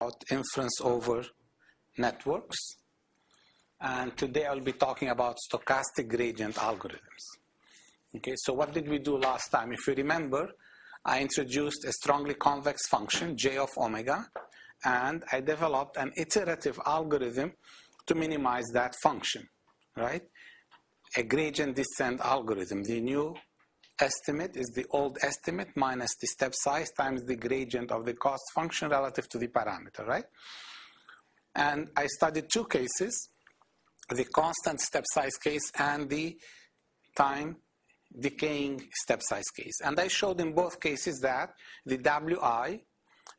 about inference over networks, and today I'll be talking about stochastic gradient algorithms. Okay, so what did we do last time? If you remember, I introduced a strongly convex function, j of omega, and I developed an iterative algorithm to minimize that function, right? A gradient descent algorithm. The new estimate is the old estimate minus the step size times the gradient of the cost function relative to the parameter, right? And I studied two cases, the constant step size case and the time decaying step size case. And I showed in both cases that the WI,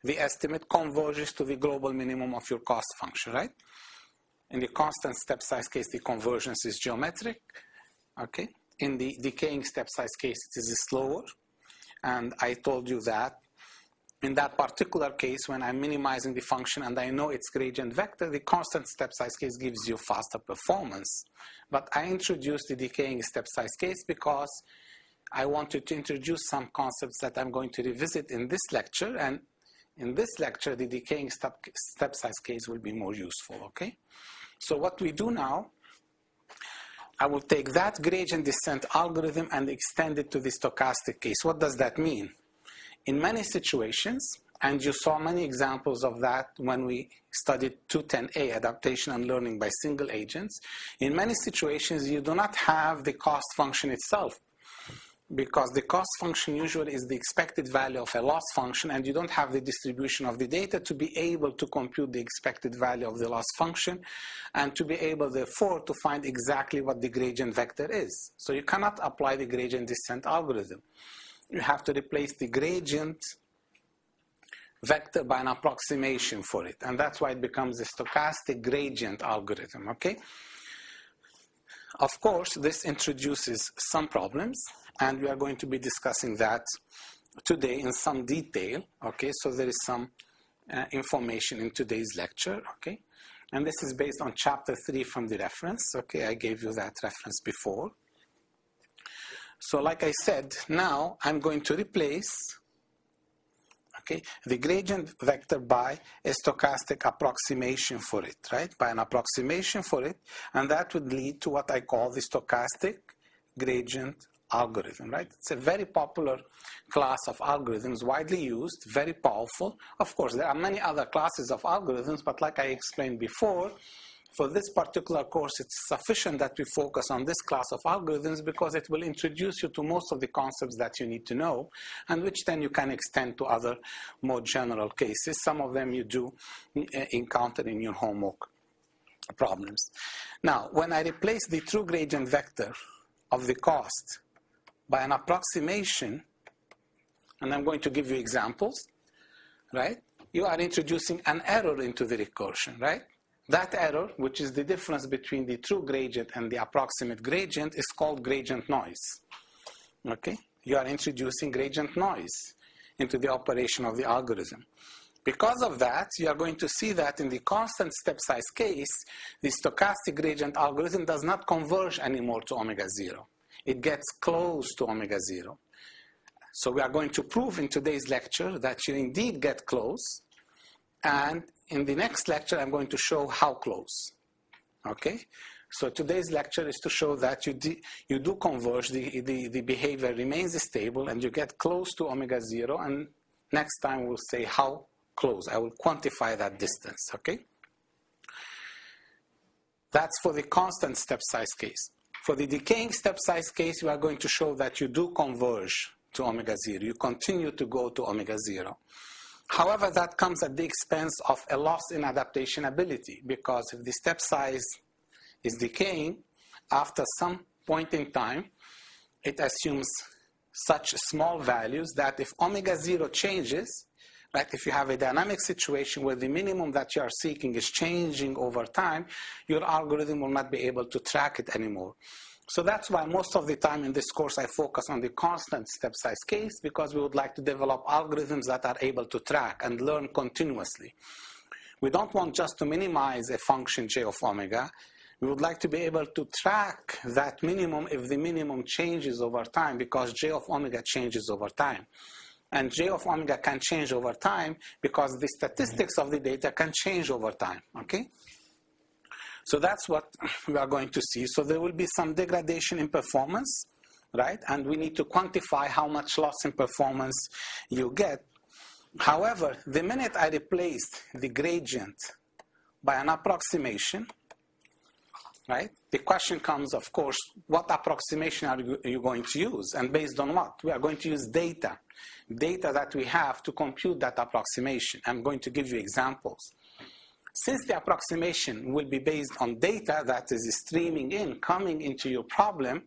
the estimate, converges to the global minimum of your cost function, right? In the constant step size case, the convergence is geometric, okay? In the decaying step size case, it is slower. And I told you that in that particular case, when I'm minimizing the function and I know its gradient vector, the constant step size case gives you faster performance. But I introduced the decaying step size case because I wanted to introduce some concepts that I'm going to revisit in this lecture. And in this lecture, the decaying step size case will be more useful, okay? So what we do now, I will take that gradient descent algorithm and extend it to the stochastic case. What does that mean? In many situations, and you saw many examples of that when we studied 210A, adaptation and learning by single agents, in many situations you do not have the cost function itself, because the cost function usually is the expected value of a loss function, and you don't have the distribution of the data to be able to compute the expected value of the loss function and to be able, therefore, to find exactly what the gradient vector is. So you cannot apply the gradient descent algorithm. You have to replace the gradient vector by an approximation for it, and that's why it becomes a stochastic gradient algorithm, okay? Of course, this introduces some problems, and we are going to be discussing that today in some detail, okay? So there is some information in today's lecture, okay? And this is based on chapter 3 from the reference, okay? I gave you that reference before. So like I said, now I'm going to replace, okay, the gradient vector by a stochastic approximation for it, right? By an approximation for it, and that would lead to what I call the stochastic gradient algorithm, right? It's a very popular class of algorithms, widely used, very powerful. Of course, there are many other classes of algorithms, but like I explained before, for this particular course, it's sufficient that we focus on this class of algorithms because it will introduce you to most of the concepts that you need to know, and which then you can extend to other more general cases. Some of them you do encounter in your homework problems. Now, when I replace the true gradient vector of the cost by an approximation, and I'm going to give you examples, right? You are introducing an error into the recursion, right? That error, which is the difference between the true gradient and the approximate gradient, is called gradient noise. Okay? You are introducing gradient noise into the operation of the algorithm. Because of that, you are going to see that in the constant step size case, the stochastic gradient algorithm does not converge anymore to omega 0. It gets close to omega 0. So we are going to prove in today's lecture that you indeed get close, and in the next lecture, I'm going to show how close, okay? So today's lecture is to show that you do converge, the behavior remains stable, and you get close to omega 0, and next time we'll say how close. I will quantify that distance, okay? That's for the constant step size case. For the decaying step size case, we are going to show that you do converge to omega 0. You continue to go to omega 0. However, that comes at the expense of a loss in adaptation ability, because if the step size is decaying, after some point in time, it assumes such small values that if omega 0 changes, right, if you have a dynamic situation where the minimum that you are seeking is changing over time, your algorithm will not be able to track it anymore. So that's why most of the time in this course I focus on the constant step size case, because we would like to develop algorithms that are able to track and learn continuously. We don't want just to minimize a function j of omega. We would like to be able to track that minimum if the minimum changes over time, because j of omega changes over time. and j of omega can change over time because the statistics of the data can change over time, okay? So that's what we are going to see. So there will be some degradation in performance, right? And we need to quantify how much loss in performance you get. However, the minute I replaced the gradient by an approximation, right? The question comes, of course, what approximation are you going to use? And based on what? We are going to use data that we have to compute that approximation. I'm going to give you examples. Since the approximation will be based on data that is streaming in, coming into your problem,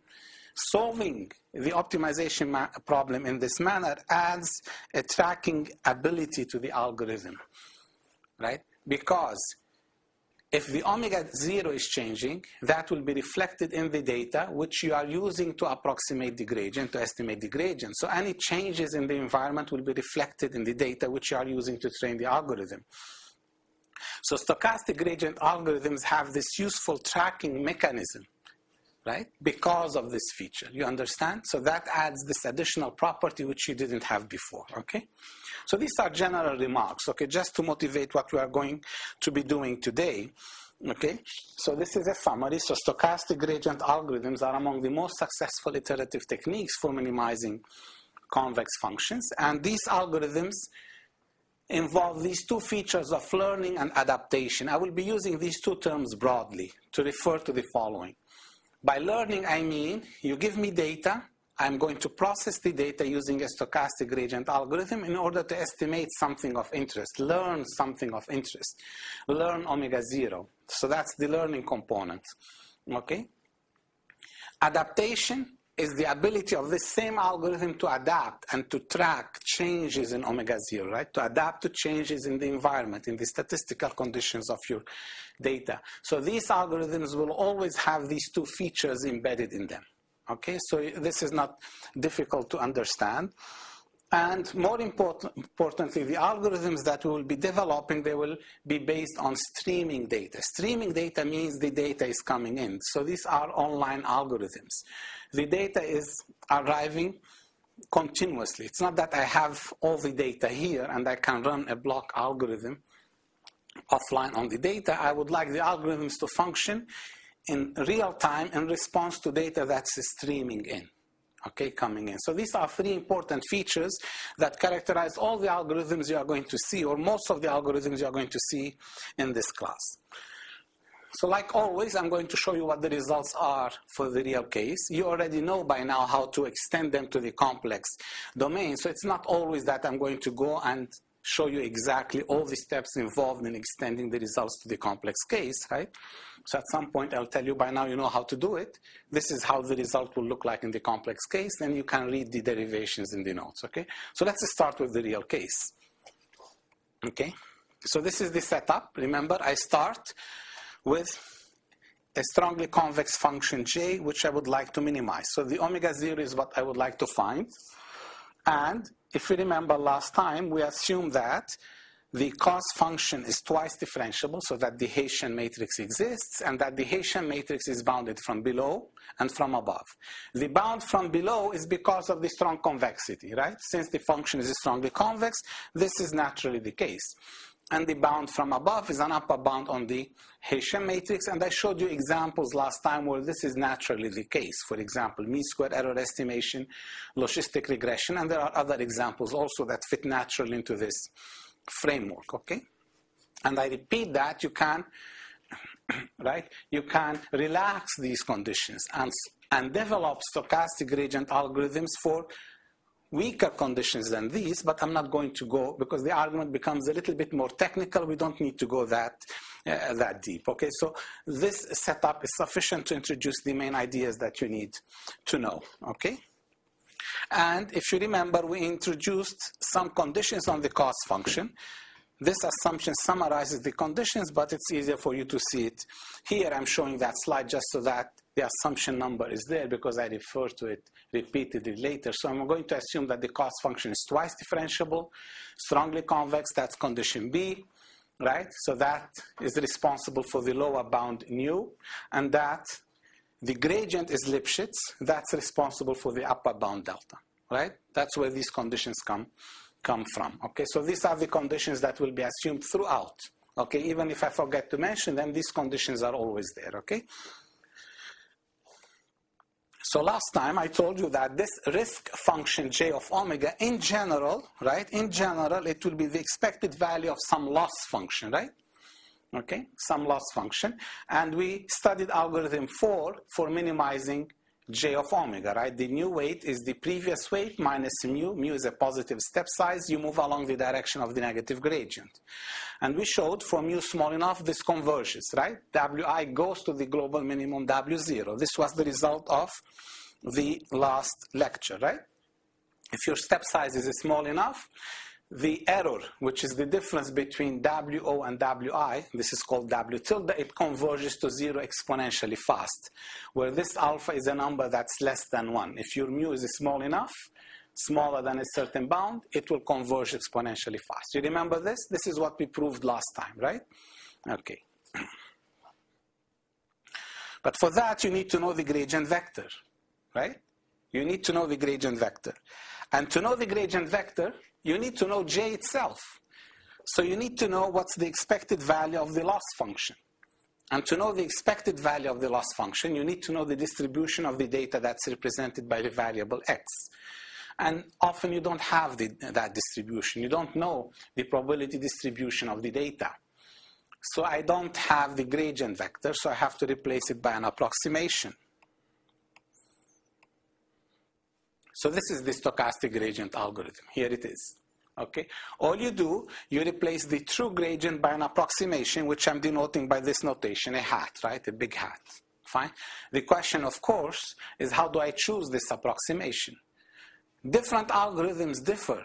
solving the optimization problem in this manner adds a tracking ability to the algorithm, right? Because if the omega 0 is changing, that will be reflected in the data which you are using to approximate the gradient, to estimate the gradient. So any changes in the environment will be reflected in the data which you are using to train the algorithm. So stochastic gradient algorithms have this useful tracking mechanism, right? Because of this feature, you understand? So that adds this additional property which you didn't have before, okay? So these are general remarks, okay, just to motivate what we are going to be doing today, okay? So this is a summary. So stochastic gradient algorithms are among the most successful iterative techniques for minimizing convex functions, and these algorithms involve these two features of learning and adaptation. I will be using these two terms broadly to refer to the following. By learning, I mean you give me data, I'm going to process the data using a stochastic gradient algorithm in order to estimate something of interest, learn something of interest, learn omega 0. So that's the learning component, okay? Adaptation is the ability of this same algorithm to adapt and to track changes in omega 0, right? To adapt to changes in the environment, in the statistical conditions of your data. So these algorithms will always have these two features embedded in them, okay? So this is not difficult to understand. And more importantly, the algorithms that we will be developing, they will be based on streaming data. Streaming data means the data is coming in. So these are online algorithms. The data is arriving continuously. It's not that I have all the data here and I can run a block algorithm offline on the data. I would like the algorithms to function in real time in response to data that's streaming in, okay, coming in. So these are three important features that characterize all the algorithms you are going to see, or most of the algorithms you are going to see in this class. So like always, I'm going to show you what the results are for the real case. You already know by now how to extend them to the complex domain. So it's not always that I'm going to go and show you exactly all the steps involved in extending the results to the complex case, right? So at some point, I'll tell you by now you know how to do it. This is how the result will look like in the complex case. Then you can read the derivations in the notes, okay? So let's start with the real case, okay? So this is the setup. Remember, I start with a strongly convex function j, which I would like to minimize. So the omega 0 is what I would like to find. And if you remember last time, we assumed that the cost function is twice differentiable, so that the Hessian matrix exists, and that the Hessian matrix is bounded from below and from above. The bound from below is because of the strong convexity, right? Since the function is strongly convex, this is naturally the case. And the bound from above is an upper bound on the Hessian matrix, and I showed you examples last time where this is naturally the case. For example, mean square error estimation, logistic regression, and there are other examples also that fit naturally into this framework, okay? And I repeat that you can, right? You can relax these conditions and develop stochastic gradient algorithms for weaker conditions than these, but I'm not going to go, because the argument becomes a little bit more technical. We don't need to go that deep, okay? So this setup is sufficient to introduce the main ideas that you need to know, okay? And if you remember, we introduced some conditions on the cost function. This assumption summarizes the conditions, but it's easier for you to see it here. I'm showing that slide just so that the assumption number is there, because I refer to it repeatedly later. So I'm going to assume that the cost function is twice differentiable, strongly convex, that's condition B, right? So that is responsible for the lower bound nu, and that the gradient is Lipschitz, that's responsible for the upper bound delta. right? That's where these conditions come from. Okay, so these are the conditions that will be assumed throughout. Okay, even if I forget to mention them, these conditions are always there. Okay. So last time I told you that this risk function j of omega in general, right? In general, it will be the expected value of some loss function, right? Okay, some loss function. And we studied algorithm 4 for minimizing j of omega, right? The new weight is the previous weight minus mu. Mu is a positive step size. You move along the direction of the negative gradient. And we showed for mu small enough, this converges, right? Wi goes to the global minimum W0. This was the result of the last lecture, right? If your step size is small enough, the error, which is the difference between WO and WI, this is called W tilde, it converges to 0 exponentially fast, where this alpha is a number that's less than 1. If your mu is small enough, smaller than a certain bound, it will converge exponentially fast. You remember this? This is what we proved last time, right? Okay. But for that, you need to know the gradient vector, right? You need to know the gradient vector. And to know the gradient vector, you need to know J itself. So you need to know what's the expected value of the loss function. And to know the expected value of the loss function, you need to know the distribution of the data that's represented by the variable x. And often you don't have that distribution. You don't know the probability distribution of the data. So I don't have the gradient vector, so I have to replace it by an approximation. So this is the stochastic gradient algorithm. Here it is. Okay. All you do, you replace the true gradient by an approximation, which I'm denoting by this notation, a hat, right? A big hat. Fine. The question, of course, is how do I choose this approximation? Different algorithms differ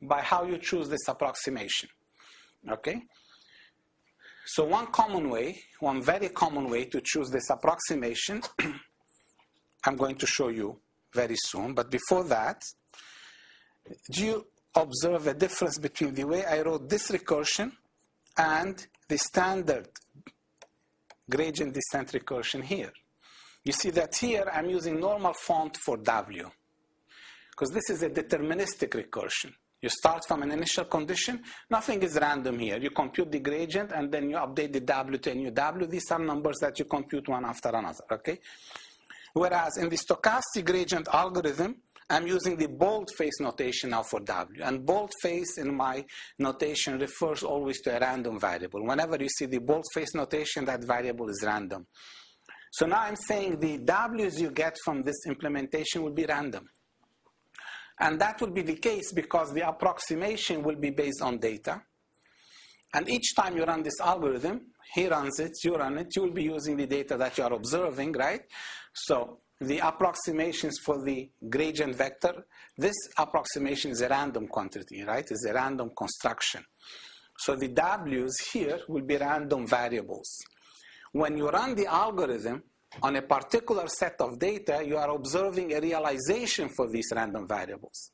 by how you choose this approximation. Okay. So one very common way to choose this approximation, I'm going to show you very soon. But before that, do you observe a difference between the way I wrote this recursion and the standard gradient descent recursion here? You see that here I'm using normal font for W, because this is a deterministic recursion. You start from an initial condition. Nothing is random here. You compute the gradient and then you update the W to a new W. These are numbers that you compute one after another, okay? Whereas in the stochastic gradient algorithm, I'm using the boldface notation now for W. And boldface in my notation refers always to a random variable. Whenever you see the boldface notation, that variable is random. So now I'm saying the W's you get from this implementation will be random. And that will be the case because the approximation will be based on data. And each time you run this algorithm, he runs it, you run it, you will be using the data that you are observing, right? So the approximations for the gradient vector, this approximation is a random quantity, right? It's a random construction. So the W's here will be random variables. When you run the algorithm on a particular set of data, you are observing a realization for these random variables.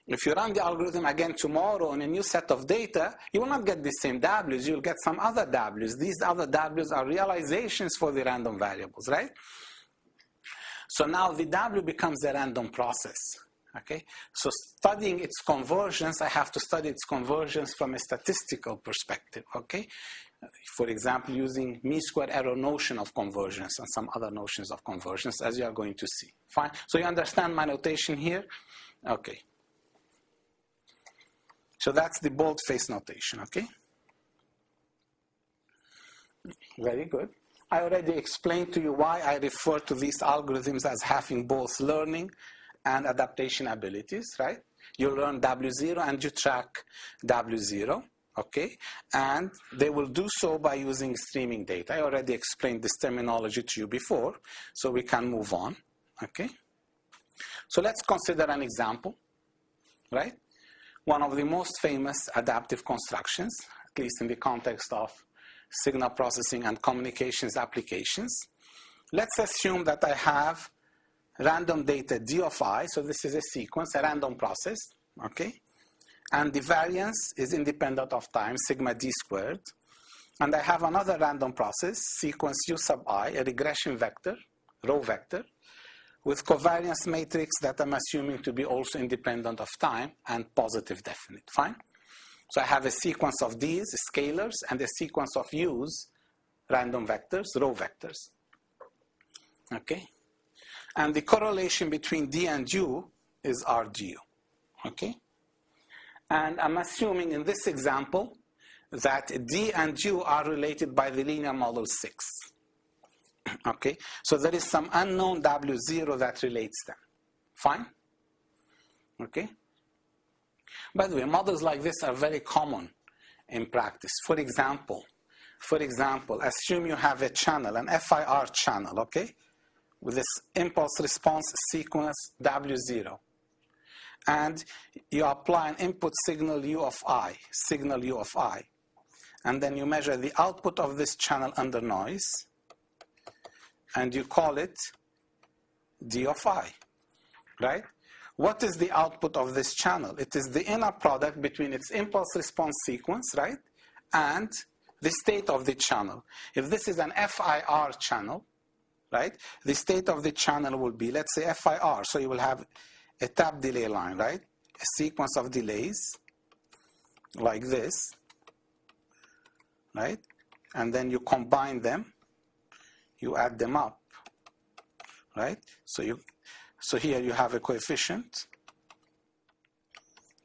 If you run the algorithm again tomorrow on a new set of data, you will not get the same W's, you'll get some other W's. These other W's are realizations for the random variables, right? So now the W becomes a random process, okay? So studying its convergence, I have to study its convergence from a statistical perspective, okay? For example, using mean-square error notion of convergence and some other notions of convergence, as you are going to see. Fine? So you understand my notation here? Okay. So that's the boldface notation, okay? Very good. I already explained to you why I refer to these algorithms as having both learning and adaptation abilities, right? You learn W0 and you track W0, okay? And they will do so by using streaming data. I already explained this terminology to you before, so we can move on, okay? So let's consider an example, right? One of the most famous adaptive constructions, at least in the context of signal processing and communications applications. Let's assume that I have random data d of I, so this is a sequence, a random process, okay? And the variance is independent of time, sigma d squared. And I have another random process, sequence u sub I, a regression vector, row vector, with covariance matrix that I'm assuming to be also independent of time and positive definite. Fine? So I have a sequence of these scalars and a sequence of U's, random vectors, row vectors. Okay? And the correlation between D and U is RDU. Okay? And I'm assuming in this example that D and U are related by the linear model 6. Okay? So there is some unknown W0 that relates them. Fine? Okay? By the way, models like this are very common in practice. For example, assume you have a channel, an FIR channel, okay, with this impulse response sequence W0. And you apply an input signal U of I, and then you measure the output of this channel under noise, and you call it D of I, right? What is the output of this channel? It is the inner product between its impulse response sequence, right, and the state of the channel. If this is an FIR channel, right, the state of the channel will be, let's say, FIR. So you will have a tap delay line, right, a sequence of delays like this, right, and then you combine them, you add them up, right? So here you have a coefficient.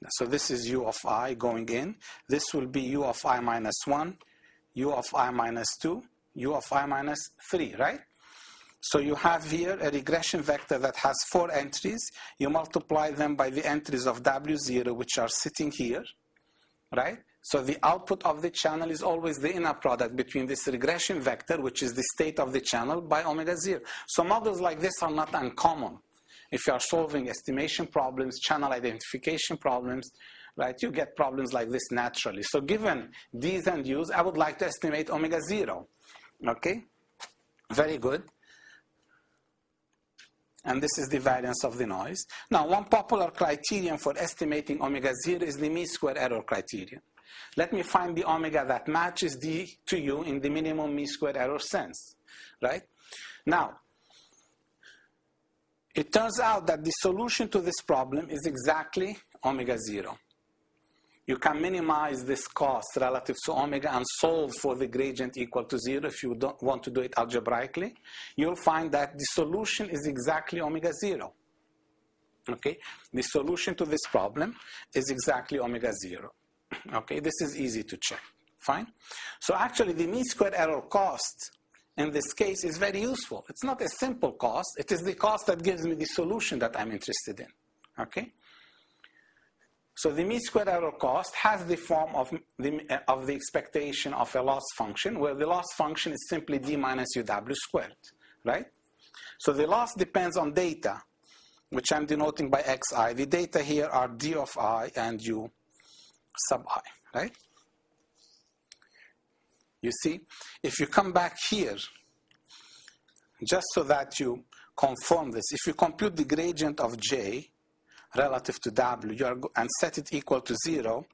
So this is U of I going in. This will be U of I minus 1, U of I minus 2, U of I minus 3, right? So you have here a regression vector that has 4 entries. You multiply them by the entries of W0, which are sitting here, right? So the output of the channel is always the inner product between this regression vector, which is the state of the channel, by omega 0. So models like this are not uncommon. If you are solving estimation problems, channel identification problems, right, you get problems like this naturally. So given D's and U's, I would like to estimate omega 0. Okay? Very good. And this is the variance of the noise. Now, one popular criterion for estimating omega 0 is the mean square error criterion. Let me find the omega that matches D to U in the minimum mean square error sense, right? Now, it turns out that the solution to this problem is exactly omega 0. You can minimize this cost relative to omega and solve for the gradient equal to 0 if you don't want to do it algebraically. You'll find that the solution is exactly omega 0. Okay? The solution to this problem is exactly omega 0. Okay? This is easy to check. Fine? So actually the mean square error cost in this case is very useful. It's not a simple cost. It is the cost that gives me the solution that I'm interested in. Okay? So the mean square error cost has the form of the expectation of a loss function, where the loss function is simply D minus UW squared, right? So the loss depends on data, which I'm denoting by xi. The data here are D of I and U sub I, right? You see, if you come back here, just so that you confirm this, if you compute the gradient of J relative to W and set it equal to 0,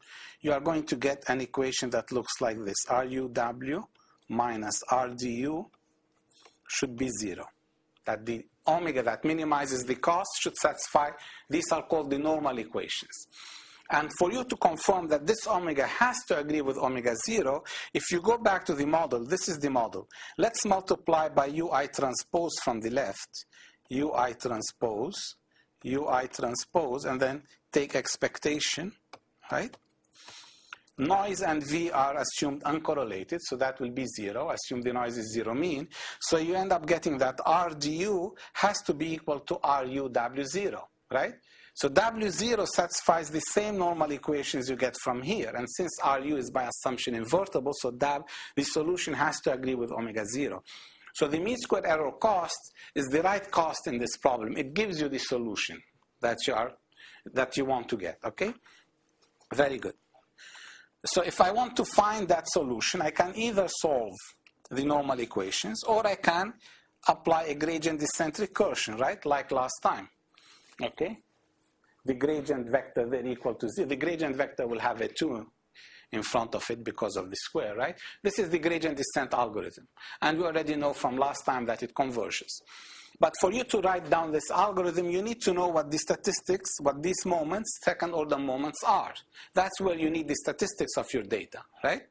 you are going to get an equation that looks like this. RUW minus RDU should be 0. That the omega that minimizes the cost should satisfy, these are called the normal equations. And for you to confirm that this omega has to agree with omega 0, if you go back to the model, this is the model. Let's multiply by UI transpose from the left. UI transpose, and then take expectation, right? Noise and V are assumed uncorrelated, so that will be 0. Assume the noise is 0 mean. So you end up getting that RDU has to be equal to RUW0, right? So W0 satisfies the same normal equations you get from here. And since RU is by assumption invertible, so the solution has to agree with omega 0. So the mean square error cost is the right cost in this problem. It gives you the solution that you want to get, okay? Very good. So if I want to find that solution, I can either solve the normal equations or I can apply a gradient descent recursion, right? Like last time, okay? The gradient vector there equal to 0. The gradient vector will have a 2 in front of it because of the square, right? This is the gradient descent algorithm. And we already know from last time that it converges. But for you to write down this algorithm, you need to know what the statistics, what these moments, second order moments are. That's where you need the statistics of your data, right?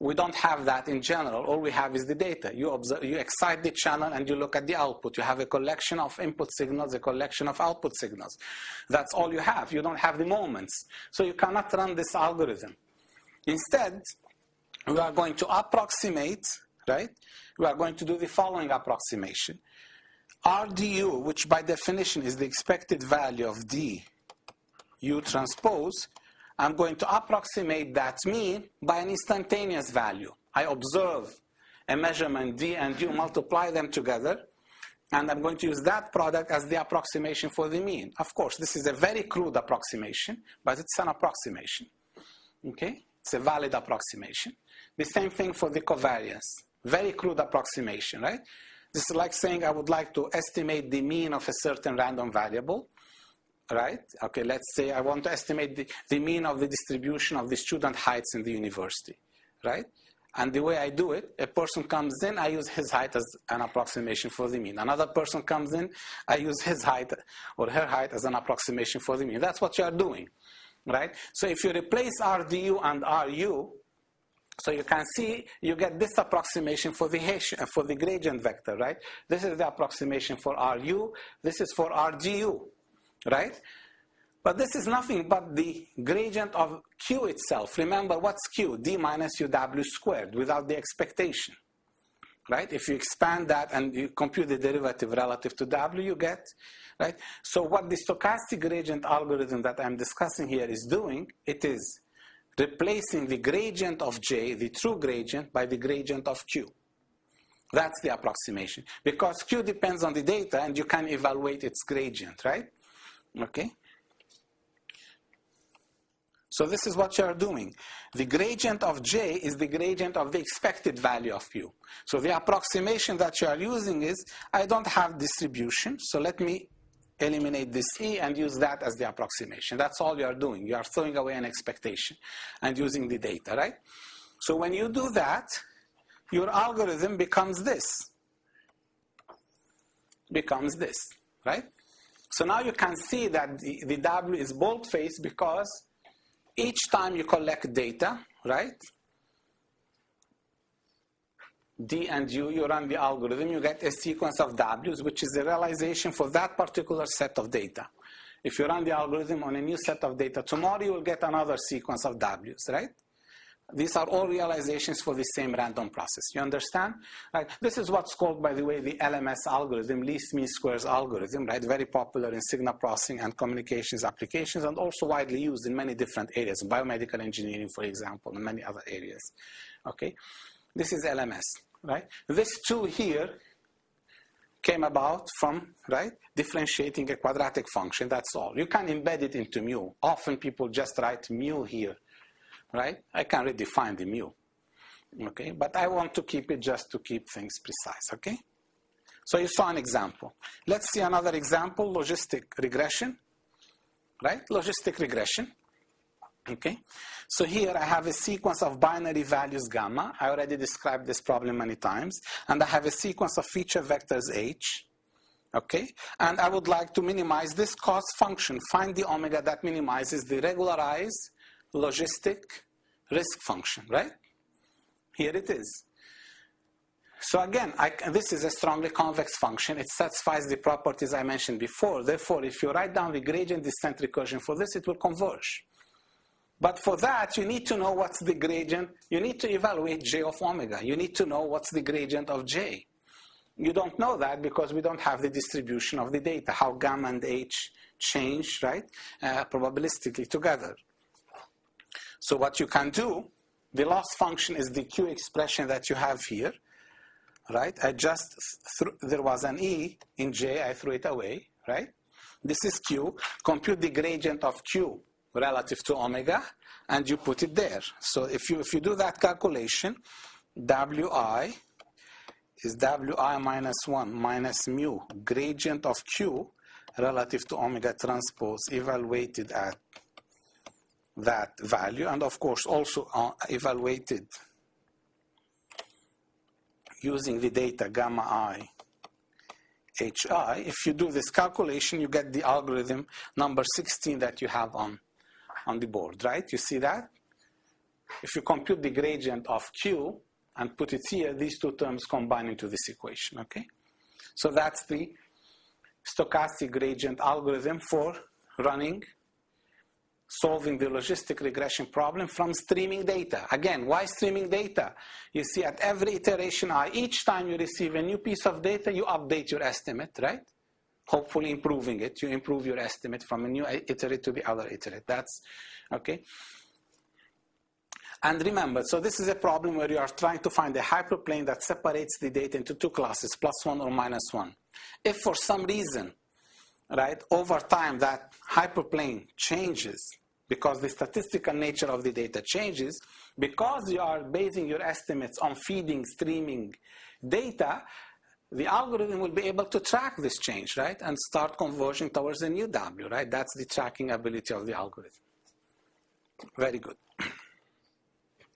We don't have that in general. All we have is the data. You observe, you excite the channel and you look at the output. You have a collection of input signals, a collection of output signals. That's all you have. You don't have the moments. So you cannot run this algorithm. Instead, we are going to approximate, right? We are going to do the following approximation. RDU, which by definition is the expected value of DU transpose, I'm going to approximate that mean by an instantaneous value. I observe a measurement D and U, multiply them together, and I'm going to use that product as the approximation for the mean. Of course, this is a very crude approximation, but it's an approximation. Okay? It's a valid approximation. The same thing for the covariance. Very crude approximation, right? This is like saying I would like to estimate the mean of a certain random variable. Right? Okay, let's say I want to estimate the mean of the distribution of the student heights in the university, right? And the way I do it, a person comes in, I use his height as an approximation for the mean. Another person comes in, I use his height or her height as an approximation for the mean. That's what you are doing, right? So if you replace RDU and RU, so you can see you get this approximation for the gradient vector, right? This is the approximation for RU, this is for RGU. Right? But this is nothing but the gradient of Q itself. Remember, what's Q? D minus UW squared without the expectation. Right? If you expand that and you compute the derivative relative to W, you get, right? So what the stochastic gradient algorithm that I'm discussing here is doing, it is replacing the gradient of J, the true gradient, by the gradient of Q. That's the approximation. Because Q depends on the data and you can evaluate its gradient, right? Okay, so this is what you are doing. The gradient of J is the gradient of the expected value of U. So the approximation that you are using is, I don't have distribution, so let me eliminate this E and use that as the approximation. That's all you are doing. You are throwing away an expectation and using the data, right? So when you do that, your algorithm becomes this, right? So now you can see that the W is bold-faced because each time you collect data, right, D and U, you run the algorithm, you get a sequence of W's, which is the realization for that particular set of data. If you run the algorithm on a new set of data, tomorrow you will get another sequence of W's, right? These are all realizations for the same random process. You understand? Right? This is what's called, by the way, the LMS algorithm, least mean squares algorithm, right? Very popular in signal processing and communications applications, and also widely used in many different areas, biomedical engineering, for example, and many other areas. Okay? This is LMS, right? This two here came about from, right, differentiating a quadratic function. That's all. You can embed it into mu. Often people just write mu here. Right? I can redefine the mu, okay? But I want to keep it just to keep things precise, okay? So you saw an example. Let's see another example, logistic regression, right? Logistic regression, okay? So here I have a sequence of binary values gamma. I already described this problem many times. And I have a sequence of feature vectors h, okay? And I would like to minimize this cost function. Find the omega that minimizes the regularized logistic risk function, right? Here it is. So again, this is a strongly convex function. It satisfies the properties I mentioned before. Therefore, if you write down the gradient descent recursion for this, it will converge. But for that, you need to know what's the gradient. You need to evaluate J of omega. You need to know what's the gradient of J. You don't know that because we don't have the distribution of the data, how gamma and H change, right, probabilistically together. So what you can do, the loss function is the Q expression that you have here, right? There was an E in J, I threw it away, right? This is Q. Compute the gradient of Q relative to omega, and you put it there. So if you do that calculation, Wi is Wi minus 1 minus mu gradient of Q relative to omega transpose evaluated at that value, and of course also evaluated using the data gamma I HI, if you do this calculation, you get the algorithm number 16 that you have on the board, right? You see that? If you compute the gradient of Q and put it here, these two terms combine into this equation, okay? So that's the stochastic gradient algorithm for solving the logistic regression problem from streaming data. Again, why streaming data? You see, at every iteration I, each time you receive a new piece of data, you update your estimate, right? Hopefully improving it. You improve your estimate from a new iterate to the other iterate. That's, okay? And remember, so this is a problem where you are trying to find a hyperplane that separates the data into two classes, +1 or -1. If for some reason, right, over time that hyperplane changes because the statistical nature of the data changes, because you are basing your estimates on feeding, streaming data, the algorithm will be able to track this change, right, and start converging towards a new W, right? That's the tracking ability of the algorithm. Very good.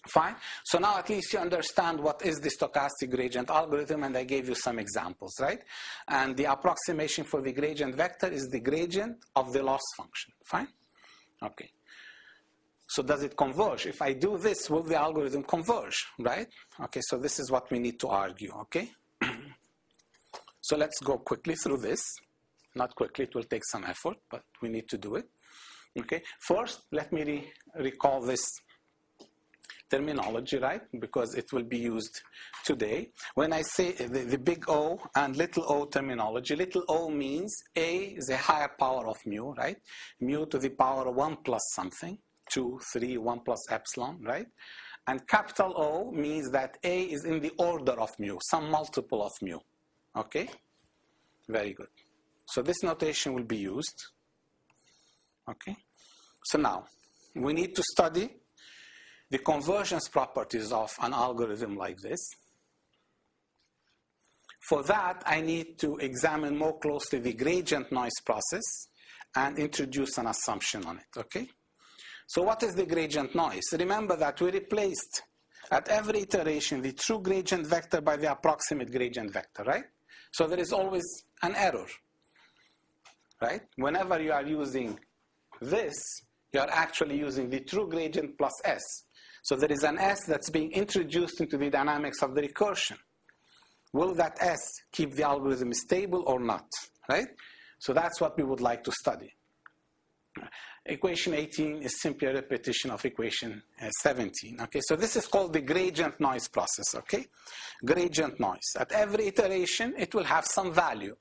Fine. So now at least you understand what is the stochastic gradient algorithm, and I gave you some examples, right? And the approximation for the gradient vector is the gradient of the loss function. Fine? Okay. So does it converge? If I do this, will the algorithm converge, right? Okay, so this is what we need to argue, okay? So let's go quickly through this. Not quickly, it will take some effort, but we need to do it. Okay, first, let me recall this terminology, right? Because it will be used today. When I say the big O and little o terminology, little o means A is a higher power of mu, right? Mu to the power of 1 plus something, 2, 3, 1 plus epsilon, right? And capital O means that A is in the order of mu, some multiple of mu. Okay? Very good. So this notation will be used. Okay? So now, we need to study the convergence properties of an algorithm like this. For that, I need to examine more closely the gradient noise process and introduce an assumption on it, okay? So what is the gradient noise? Remember that we replaced at every iteration the true gradient vector by the approximate gradient vector, right? So there is always an error, right? Whenever you are using this, you are actually using the true gradient plus S. So there is an S that's being introduced into the dynamics of the recursion. Will that S keep the algorithm stable or not, right? So that's what we would like to study. Equation 18 is simply a repetition of equation 17. Okay, so this is called the gradient noise process, okay? Gradient noise. At every iteration, it will have some value.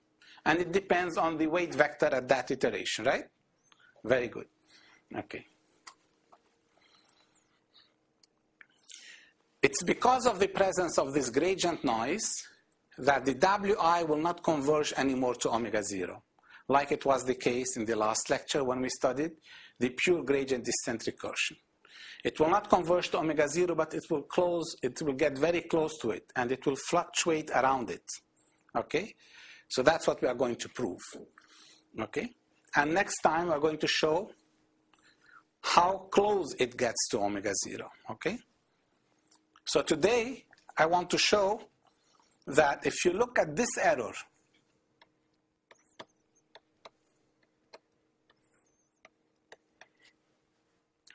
And it depends on the weight vector at that iteration, right? Very good. Okay. It's because of the presence of this gradient noise that the Wi will not converge anymore to omega 0, like it was the case in the last lecture when we studied the pure gradient descent recursion. It will not converge to omega 0, but it will get very close to it, and it will fluctuate around it. Okay? So that's what we are going to prove. Okay? And next time we're going to show how close it gets to omega 0. Okay? So today, I want to show that if you look at this error,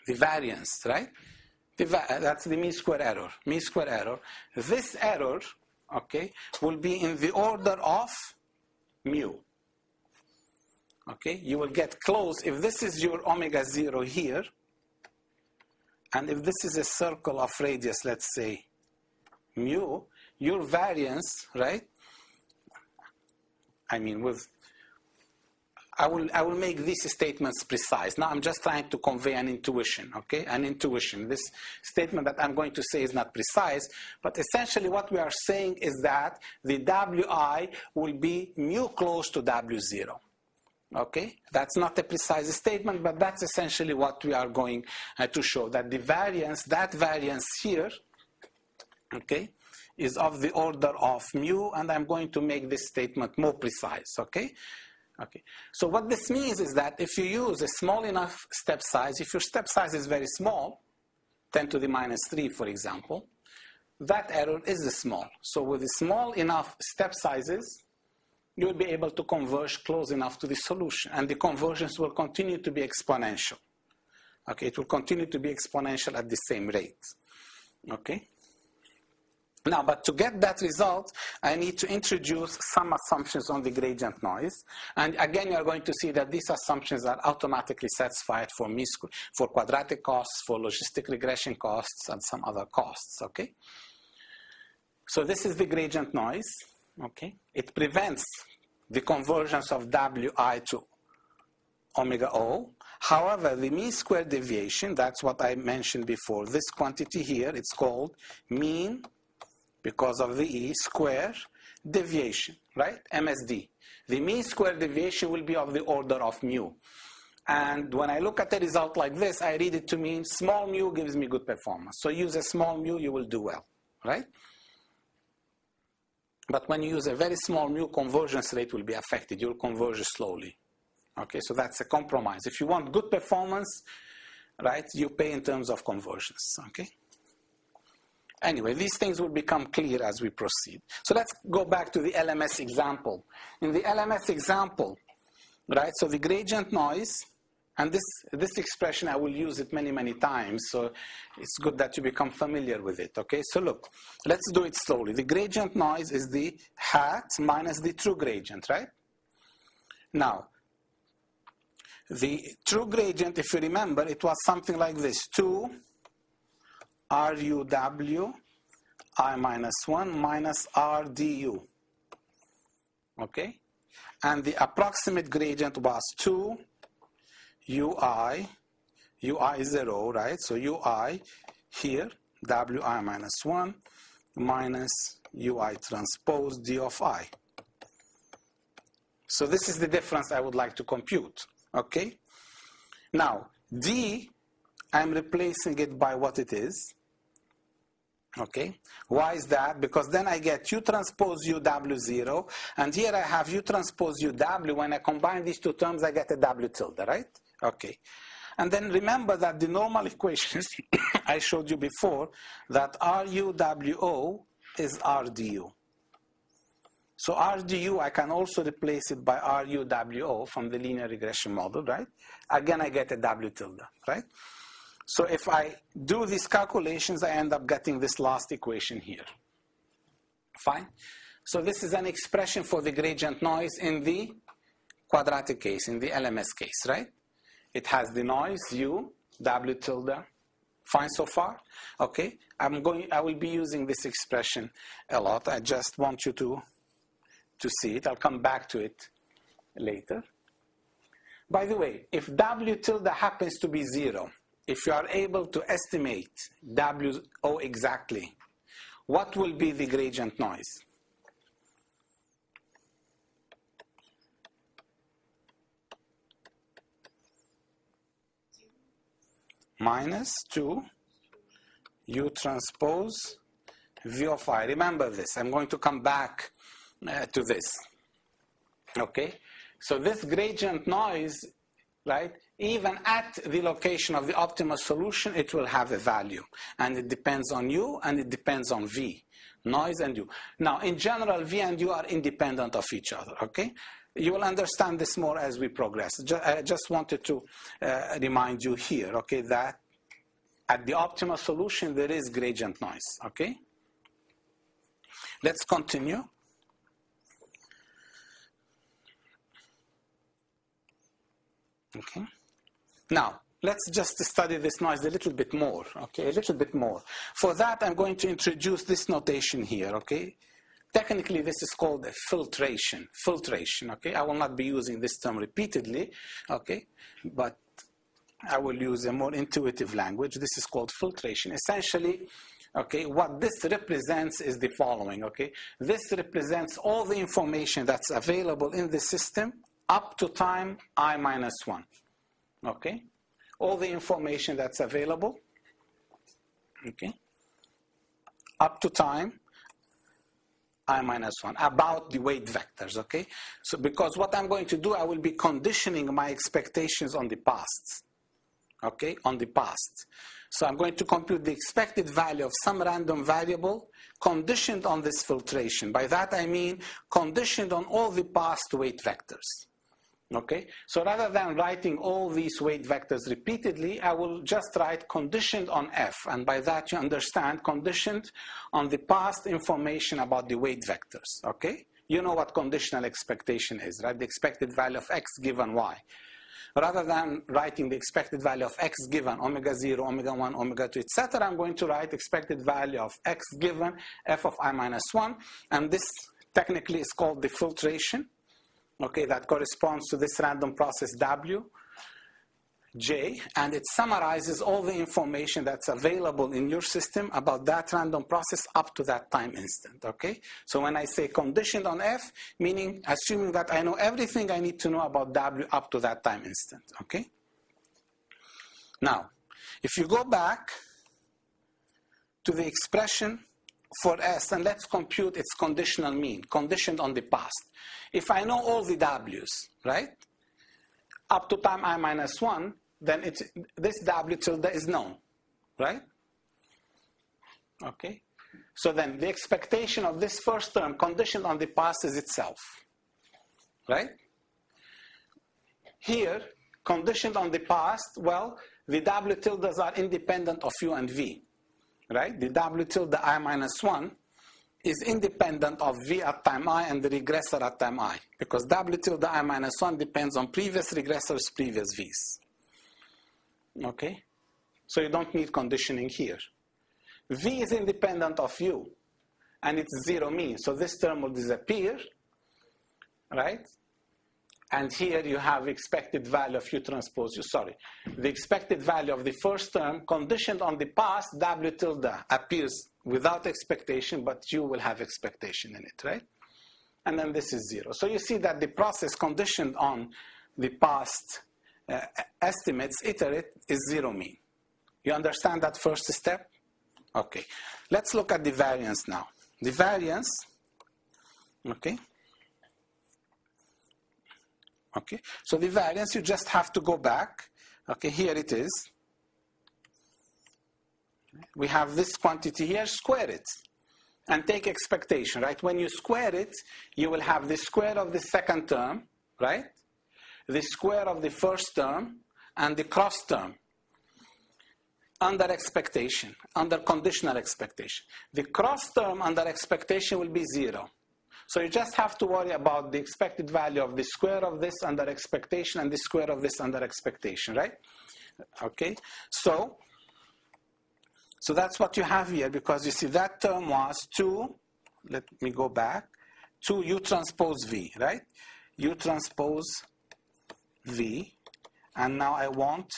the variance, right? That's the mean square error. Mean square error. This error, okay, will be in the order of mu. Okay, you will get close. If this is your omega 0 here, and if this is a circle of radius, let's say mu, your variance, right? I mean, I will make these statements precise. Now I'm just trying to convey an intuition, okay? An intuition. This statement that I'm going to say is not precise, but essentially what we are saying is that the Wi will be mu close to W0. Okay, that's not a precise statement, but that's essentially what we are going to show, that the variance, that variance here, okay, is of the order of mu, and I'm going to make this statement more precise, okay? Okay, so what this means is that if you use a small enough step size, if your step size is very small, 10 to the minus 3, for example, that error is small. So with the small enough step sizes, you will be able to converge close enough to the solution. And the convergence will continue to be exponential. Okay, it will continue to be exponential at the same rate. Okay. Now, but to get that result, I need to introduce some assumptions on the gradient noise. And again, you are going to see that these assumptions are automatically satisfied for for quadratic costs, for logistic regression costs, and some other costs, okay? So this is the gradient noise, okay? It prevents the convergence of Wi to omega O. However, the mean square deviation, that's what I mentioned before, this quantity here, it's called mean, because of the E, square deviation, right? MSD. The mean square deviation will be of the order of mu. And when I look at a result like this, I read it to mean small mu gives me good performance. So use a small mu, you will do well, right? But when you use a very small mu, convergence rate will be affected. You'll converge slowly. Okay, so that's a compromise. If you want good performance, right, you pay in terms of convergence, okay? Anyway, these things will become clear as we proceed. So let's go back to the LMS example. In the LMS example, right, so the gradient noise, and this expression, I will use it many, many times, so it's good that you become familiar with it, okay? So look, let's do it slowly. The gradient noise is the hat minus the true gradient, right? Now, the true gradient, if you remember, it was something like this, 2 RUW I minus 1 minus RDU, okay? And the approximate gradient was 2 UI 0, right? So UI here, WI minus 1 minus UI transpose D of I. So this is the difference I would like to compute, okay? Now, D, I'm replacing it by what it is. Okay, why is that? Because then I get U transpose UW0, and here I have U transpose UW. When I combine these two terms, I get a W tilde, right? Okay, and then remember that the normal equations I showed you before, that RUWO is RDU. So RDU, I can also replace it by RUWO from the linear regression model, right? Again, I get a W tilde, right? So if I do these calculations, I end up getting this last equation here. Fine? So this is an expression for the gradient noise in the quadratic case, in the LMS case, right? It has the noise, U, W tilde. Fine so far? Okay. I will be using this expression a lot. I just want you to see it. I'll come back to it later. By the way, if W tilde happens to be 0, if you are able to estimate WO exactly, what will be the gradient noise? Minus 2 U transpose V of I. Remember this. I'm going to come back to this. Okay? So this gradient noise, right, even at the location of the optimal solution, it will have a value. And it depends on U and it depends on V. Noise and U. Now, in general, V and U are independent of each other, okay? You will understand this more as we progress. I just wanted to remind you here, okay, that at the optimal solution, there is gradient noise, okay? Let's continue. Okay. Now, let's just study this noise a little bit more, okay, a little bit more. For that, I'm going to introduce this notation here, okay? Technically, this is called a filtration, okay? I will not be using this term repeatedly, okay? But I will use a more intuitive language. This is called filtration. Essentially, okay, what this represents is the following, okay? This represents all the information that's available in the system up to time I minus 1. Okay, all the information that's available, okay, up to time I minus 1 about the weight vectors, okay? So because what I'm going to do, I will be conditioning my expectations on the past, okay, on the past. So I'm going to compute the expected value of some random variable conditioned on this filtration. By that I mean conditioned on all the past weight vectors. Okay, so rather than writing all these weight vectors repeatedly, I will just write conditioned on f, and by that you understand conditioned on the past information about the weight vectors. Okay, you know what conditional expectation is, right? The expected value of x given y. Rather than writing the expected value of x given omega 0, omega 1, omega 2, etc., I'm going to write expected value of x given f of I minus 1, and this technically is called the filtration. Okay, that corresponds to this random process W, J, and it summarizes all the information that's available in your system about that random process up to that time instant. Okay, so when I say conditioned on F, meaning assuming that I know everything I need to know about W up to that time instant. Okay, now if you go back to the expression for S, and let's compute its conditional mean, conditioned on the past. If I know all the W's, right, up to time I minus 1, then this W tilde is known, right? Okay, so then the expectation of this first term conditioned on the past is itself, right? Here, conditioned on the past, well, the W tildes are independent of U and V. Right? The W tilde I minus 1 is independent of V at time I and the regressor at time I, because W tilde I minus 1 depends on previous regressors, previous V's. Okay? So you don't need conditioning here. V is independent of U, and it's zero mean, so this term will disappear, right? And here you have expected value of U transpose U. Sorry, the expected value of the first term conditioned on the past, W tilde appears without expectation, but U will have expectation in it, right? And then this is 0. So you see that the process conditioned on the past estimates iterate is zero mean. You understand that first step? Okay. Let's look at the variance now. The variance, okay. Okay, so the variance, you just have to go back. Okay, here it is. We have this quantity here, square it. And take expectation, right? When you square it, you will have the square of the second term, right? The square of the first term, and the cross term. Under expectation, under conditional expectation. The cross term under expectation will be 0. So you just have to worry about the expected value of the square of this under expectation and the square of this under expectation, right? Okay, so that's what you have here, because you see that term was 2, let me go back, 2 U transpose V, right? U transpose V, and now I want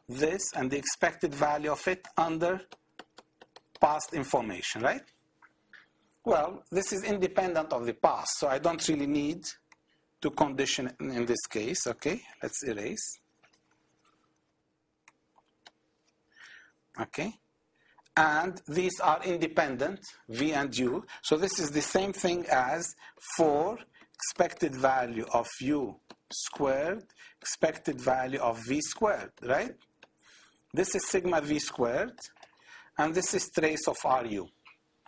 this and the expected value of it under past information, right? Well, this is independent of the past, so I don't really need to condition it in this case. Okay, let's erase. Okay, and these are independent, V and U. So this is the same thing as 4 expected value of U squared, expected value of V squared, right? This is sigma V squared, and this is trace of RU.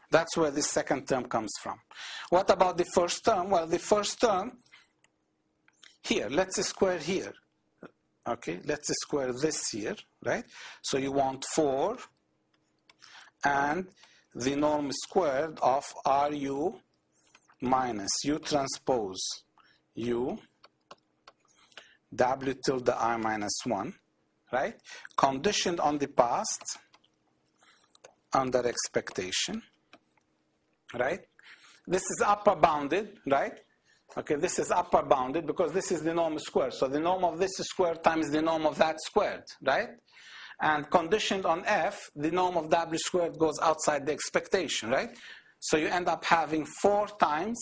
That's where the second term comes from. What about the first term? Well, the first term, here, let's square here. Okay, let's square this here, right? So you want 4 and the norm squared of RU minus U transpose U W tilde I minus 1, right? Conditioned on the past under expectation. Right? This is upper bounded, right? Okay, this is upper bounded because this is the norm squared. So the norm of this squared times the norm of that squared, right? And conditioned on F, the norm of W squared goes outside the expectation, right? So you end up having 4 times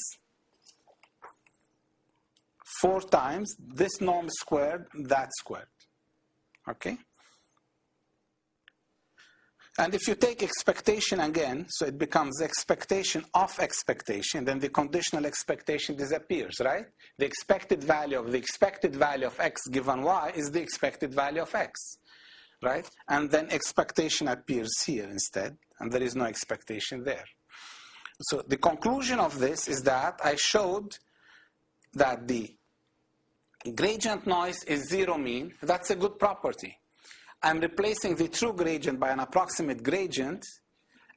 this norm squared, that squared. Okay? And if you take expectation again, so it becomes expectation of expectation, then the conditional expectation disappears, right? The expected value of x given y is the expected value of x. right? And then expectation appears here instead, and there is no expectation there. So the conclusion of this is that I showed that the gradient noise is zero mean. That's a good property. I'm replacing the true gradient by an approximate gradient,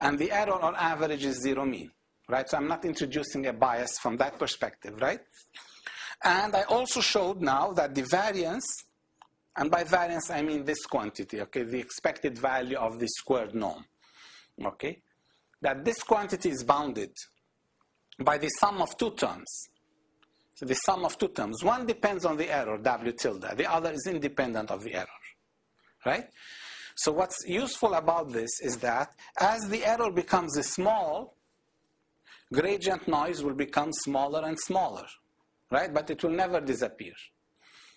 and the error on average is zero mean, right? So I'm not introducing a bias from that perspective, right? And I also showed now that the variance, and by variance I mean this quantity, okay, the expected value of the squared norm, okay, that this quantity is bounded by the sum of two terms. So the sum of two terms. One depends on the error, W tilde. The other is independent of the error, right? So what's useful about this is that as the error becomes small, gradient noise will become smaller and smaller, right? But it will never disappear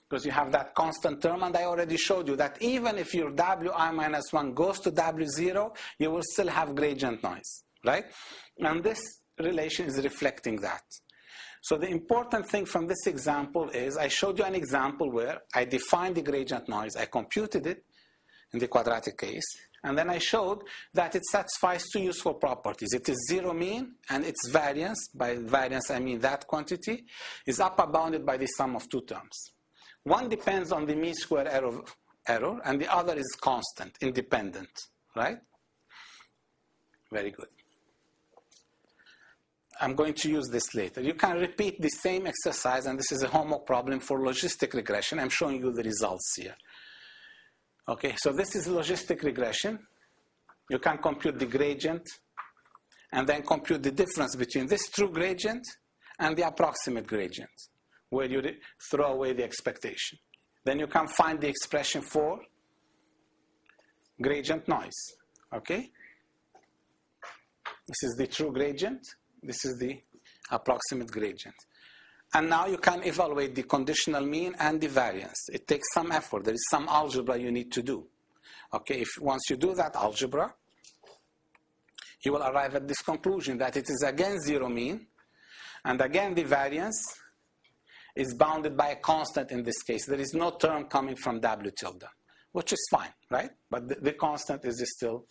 because you have that constant term, and I already showed you that even if your Wi-1 goes to W0, you will still have gradient noise, right? And this relation is reflecting that. So the important thing from this example is I showed you an example where I defined the gradient noise, I computed it in the quadratic case, and then I showed that it satisfies two useful properties. It is zero mean, and its variance, by variance I mean that quantity, is upper bounded by the sum of two terms. One depends on the mean square error, and the other is constant, independent, right? Very good. I'm going to use this later. You can repeat the same exercise, and this is a homework problem for logistic regression. I'm showing you the results here. Okay, so this is logistic regression. You can compute the gradient and then compute the difference between this true gradient and the approximate gradient, where you throw away the expectation. Then you can find the expression for gradient noise. Okay? This is the true gradient. This is the approximate gradient. And now you can evaluate the conditional mean and the variance. It takes some effort. There is some algebra you need to do. Okay, once you do that algebra, you will arrive at this conclusion that it is again zero mean, and again the variance is bounded by a constant in this case. There is no term coming from W tilde, which is fine, right? But the constant is still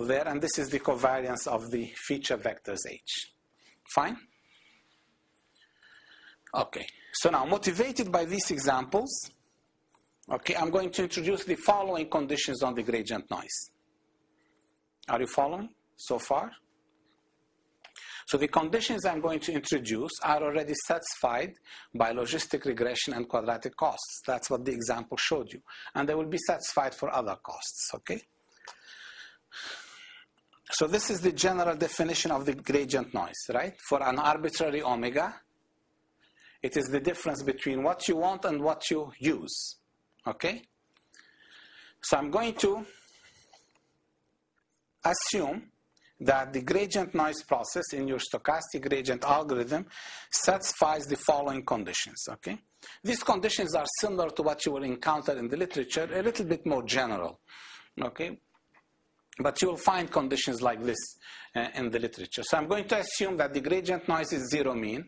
there, and this is the covariance of the feature vectors H. Fine? Okay, so now motivated by these examples, okay, I'm going to introduce the following conditions on the gradient noise. Are you following so far? So the conditions I'm going to introduce are already satisfied by logistic regression and quadratic costs. That's what the example showed you. And they will be satisfied for other costs, okay? So this is the general definition of the gradient noise, right? For an arbitrary omega, it is the difference between what you want and what you use, okay? So I'm going to assume that the gradient noise process in your stochastic gradient algorithm satisfies the following conditions, okay? These conditions are similar to what you will encounter in the literature, a little bit more general, okay? But you will find conditions like this in the literature. So I'm going to assume that the gradient noise is zero mean.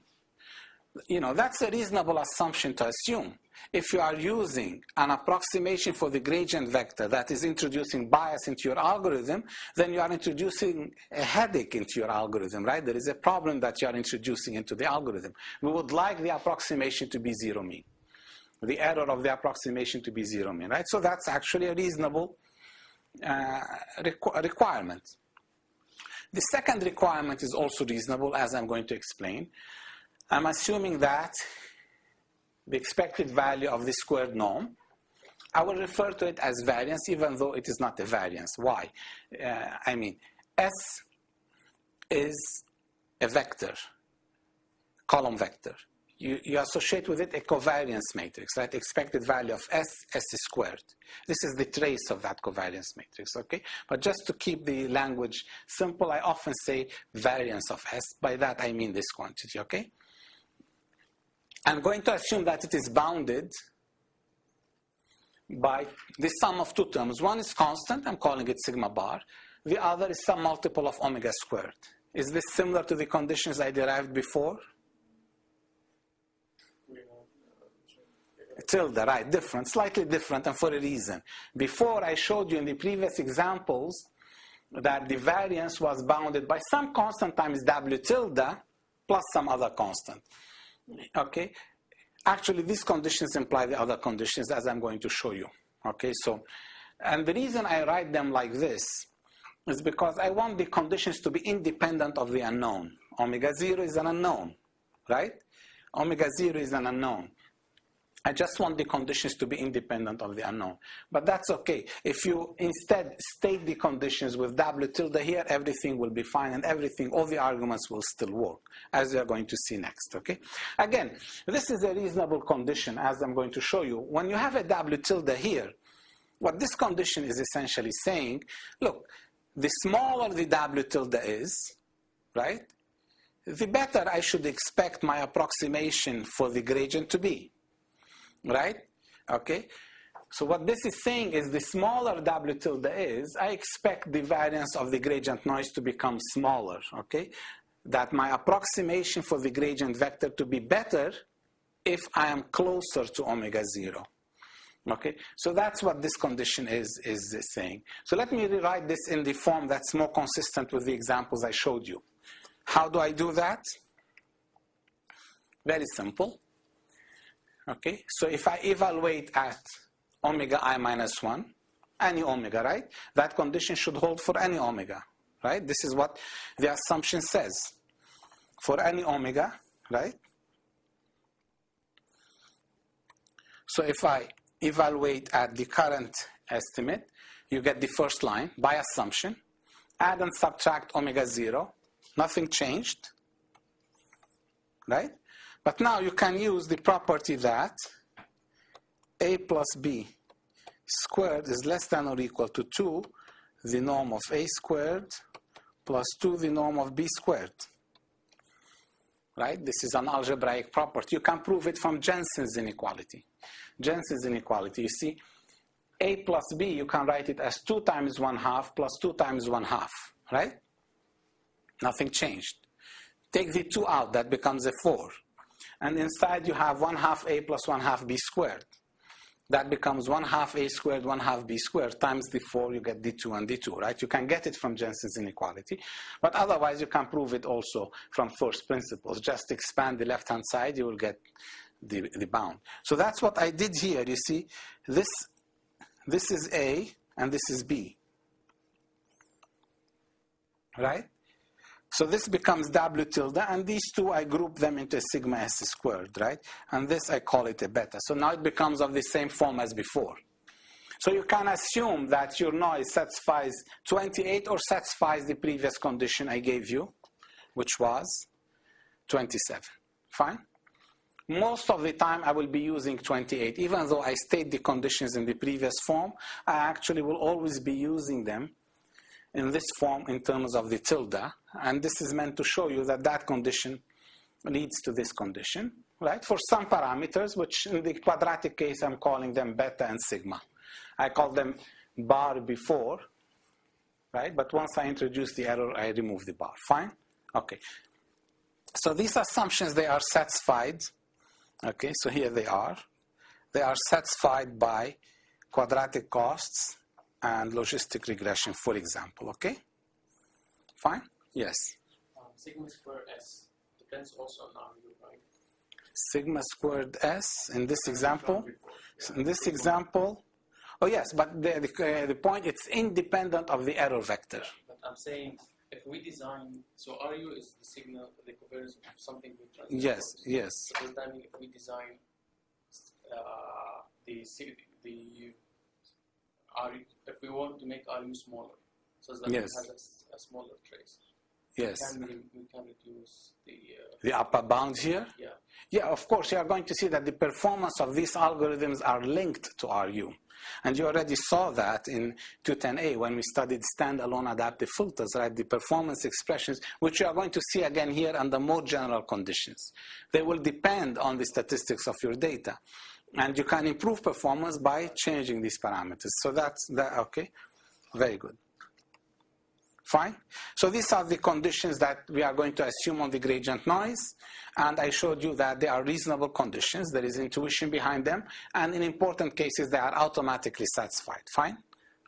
You know, that's a reasonable assumption to assume. If you are using an approximation for the gradient vector that is introducing bias into your algorithm, then you are introducing a headache into your algorithm, right? There is a problem that you are introducing into the algorithm. We would like the approximation to be zero mean, the error of the approximation to be zero mean, right? So that's actually a reasonable requirement. The second requirement is also reasonable, as I'm going to explain. I'm assuming that the expected value of the squared norm, I will refer to it as variance even though it is not a variance. Why? I mean, S is a vector, column vector. You associate with it a covariance matrix, right? Expected value of S squared. This is the trace of that covariance matrix, okay? But just to keep the language simple, I often say variance of S. By that I mean this quantity, okay? I'm going to assume that it is bounded by the sum of two terms. One is constant, I'm calling it sigma bar. The other is some multiple of omega squared. Is this similar to the conditions I derived before? tilde, right, different, slightly different, and for a reason. Before, I showed you in the previous examples that the variance was bounded by some constant times W tilde plus some other constant. Okay? Actually, these conditions imply the other conditions, as I'm going to show you. Okay, so, and the reason I write them like this is because I want the conditions to be independent of the unknown. Omega 0 is an unknown, right? Omega 0 is an unknown. I just want the conditions to be independent of the unknown. But that's okay. If you instead state the conditions with W tilde here, everything will be fine, and everything, all the arguments will still work, as we are going to see next, okay? Again, this is a reasonable condition, as I'm going to show you. When you have a W tilde here, what this condition is essentially saying, look, the smaller the W tilde is, right, the better I should expect my approximation for the gradient to be. Right? Okay? So what this is saying is the smaller W tilde is, I expect the variance of the gradient noise to become smaller. Okay? That my approximation for the gradient vector to be better if I am closer to omega 0. Okay? So that's what this condition is saying. So let me rewrite this in the form that's more consistent with the examples I showed you. How do I do that? Very simple. Okay, so if I evaluate at omega I minus 1, any omega, right? That condition should hold for any omega, right? This is what the assumption says. For any omega, right? So if I evaluate at the current estimate, you get the first line by assumption. Add and subtract omega 0. Nothing changed, right? But now you can use the property that a plus b squared is less than or equal to 2, the norm of a squared, plus 2, the norm of b squared. Right? This is an algebraic property. You can prove it from Jensen's inequality. Jensen's inequality, you see, a plus b, you can write it as 2 times 1/2 plus 2 times 1/2, right? Nothing changed. Take the 2 out, that becomes a 4. And inside you have 1/2 a plus 1/2 b squared. That becomes 1/2 a squared, 1/2 b squared, times the 4, you get d2 and d2, right? You can get it from Jensen's inequality. But otherwise, you can prove it also from first principles. Just expand the left-hand side, you will get the bound. So that's what I did here. You see, this is a, and this is b. Right? So this becomes W tilde, and these two, I group them into sigma s squared, right? And this, I call it a beta. So now it becomes of the same form as before. So you can assume that your noise satisfies 28 or satisfies the previous condition I gave you, which was 27. Fine? Most of the time, I will be using 28. Even though I state the conditions in the previous form, I actually will always be using them in this form in terms of the tilde, and this is meant to show you that that condition leads to this condition, right? For some parameters, which in the quadratic case, I'm calling them beta and sigma. I called them bar before, right? But once I introduce the error, I remove the bar. Fine? Okay. So these assumptions, they are satisfied. Okay, so here they are. They are satisfied by quadratic costs and logistic regression, for example, okay? Fine? Yes? Sigma squared S depends also on RU, right? Sigma squared S in this example? In this example? Oh, yes, but the point, it's independent of the error vector. But I'm saying, if we design, so RU is the signal, the covariance of something we transfer. Yes, yes. So does that mean if we design if we want to make RU smaller, so that yes. it has a smaller trace, yes. we can reduce the upper bound here? Yeah. Yeah, of course, you are going to see that the performance of these algorithms are linked to RU. And you already saw that in 210A when we studied standalone adaptive filters, right? The performance expressions, which you are going to see again here under more general conditions. They will depend on the statistics of your data. And you can improve performance by changing these parameters. So that's that, okay? Very good. Fine. So these are the conditions that we are going to assume on the gradient noise. And I showed you that they are reasonable conditions. There is intuition behind them. And in important cases, they are automatically satisfied. Fine?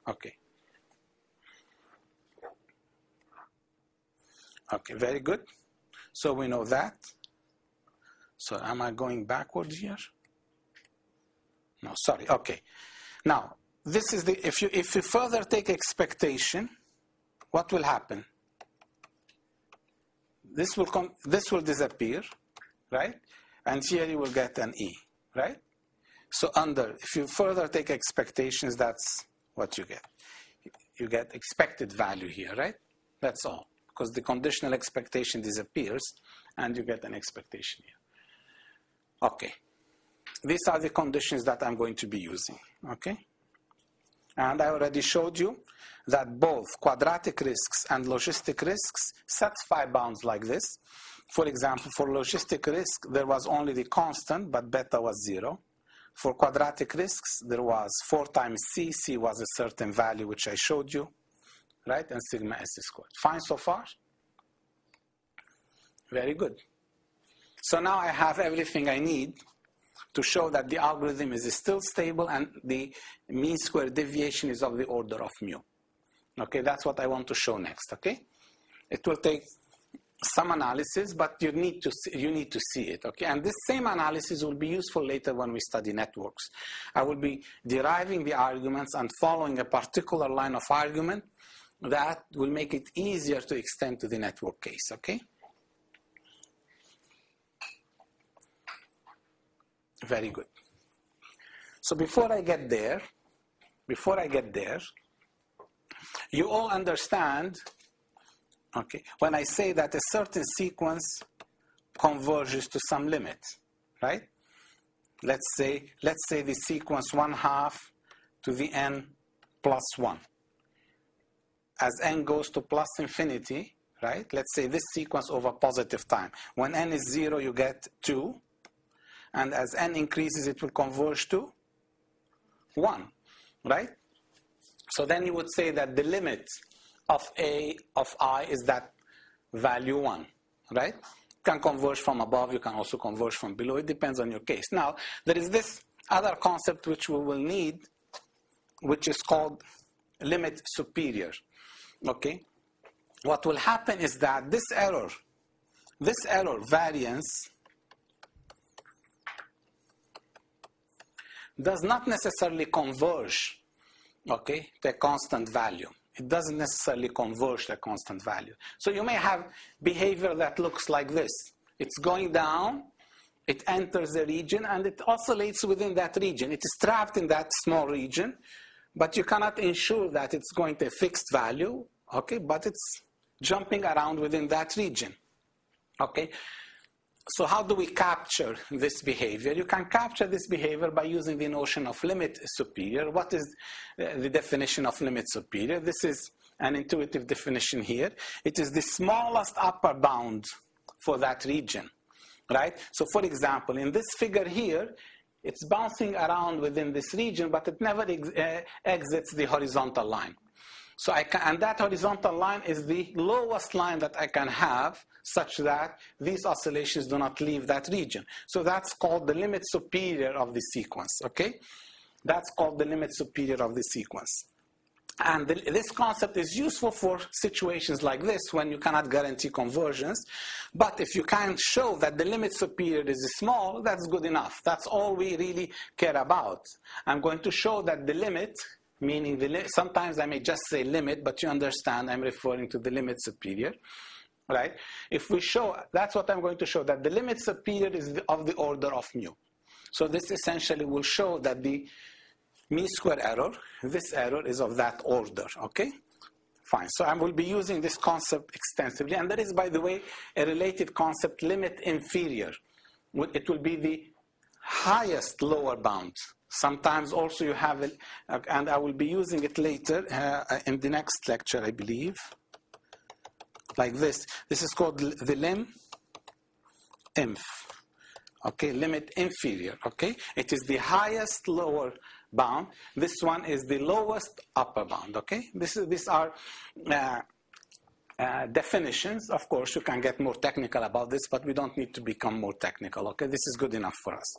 Okay. Okay, very good. So we know that. So am I going backwards here? No, sorry. Okay. Now, this is the, if you further take expectation, what will happen? This will disappear, right? And here you will get an E, right? So if you further take expectations, that's what you get. You get expected value here, right? That's all. Because the conditional expectation disappears and you get an expectation here. Okay. These are the conditions that I'm going to be using, okay? And I already showed you that both quadratic risks and logistic risks satisfy bounds like this. For example, for logistic risk, there was only the constant, but beta was 0. For quadratic risks, there was 4 times C. C was a certain value, which I showed you, right? And sigma S squared. Fine so far? Very good. So now I have everything I need to show that the algorithm is still stable and the mean square deviation is of the order of mu. Okay, that's what I want to show next, okay? It will take some analysis, but you need to see it, okay? And this same analysis will be useful later when we study networks. I will be deriving the arguments and following a particular line of argument that will make it easier to extend to the network case, okay? Very good. So before I get there, you all understand, okay, when I say that a certain sequence converges to some limit, right? Let's say the sequence 1/2 to the n plus 1. As n goes to plus infinity, right? Let's say this sequence over positive time. When n is 0, you get 2. And as n increases, it will converge to 1, right? So then you would say that the limit of I is that value 1, right? You can converge from above, you can also converge from below. It depends on your case. Now, there is this other concept which we will need, which is called limit superior, okay? What will happen is that this error variance, does not necessarily converge, okay, to a constant value. It doesn't necessarily converge to a constant value. So you may have behavior that looks like this. It's going down, it enters the region, and it oscillates within that region. It is trapped in that small region, but you cannot ensure that it's going to a fixed value, okay, but it's jumping around within that region, okay? So how do we capture this behavior? You can capture this behavior by using the notion of limit superior. What is the definition of limit superior? This is an intuitive definition here. It is the smallest upper bound for that region, right? So for example, in this figure here, it's bouncing around within this region, but it never exits the horizontal line. So and that horizontal line is the lowest line that I can have, such that these oscillations do not leave that region. So that's called the limit superior of the sequence, okay? That's called the limit superior of the sequence. And this concept is useful for situations like this when you cannot guarantee conversions. But if you can show that the limit superior is small, that's good enough. That's all we really care about. I'm going to show that the limit, meaning sometimes I may just say limit, but you understand I'm referring to the limit superior, right? If we show, that's what I'm going to show, that the limit superior is of the order of mu. So this essentially will show that the mean square error, this error is of that order, okay? Fine, so I will be using this concept extensively, and there is, by the way, a related concept, limit inferior. It will be the highest lower bound. Sometimes also you have it, and I will be using it later in the next lecture, I believe, like this. This is called the lim inf, okay, limit inferior, okay? It is the highest lower bound. This one is the lowest upper bound, okay? These are definitions. Of course, you can get more technical about this, but we don't need to become more technical, okay? This is good enough for us,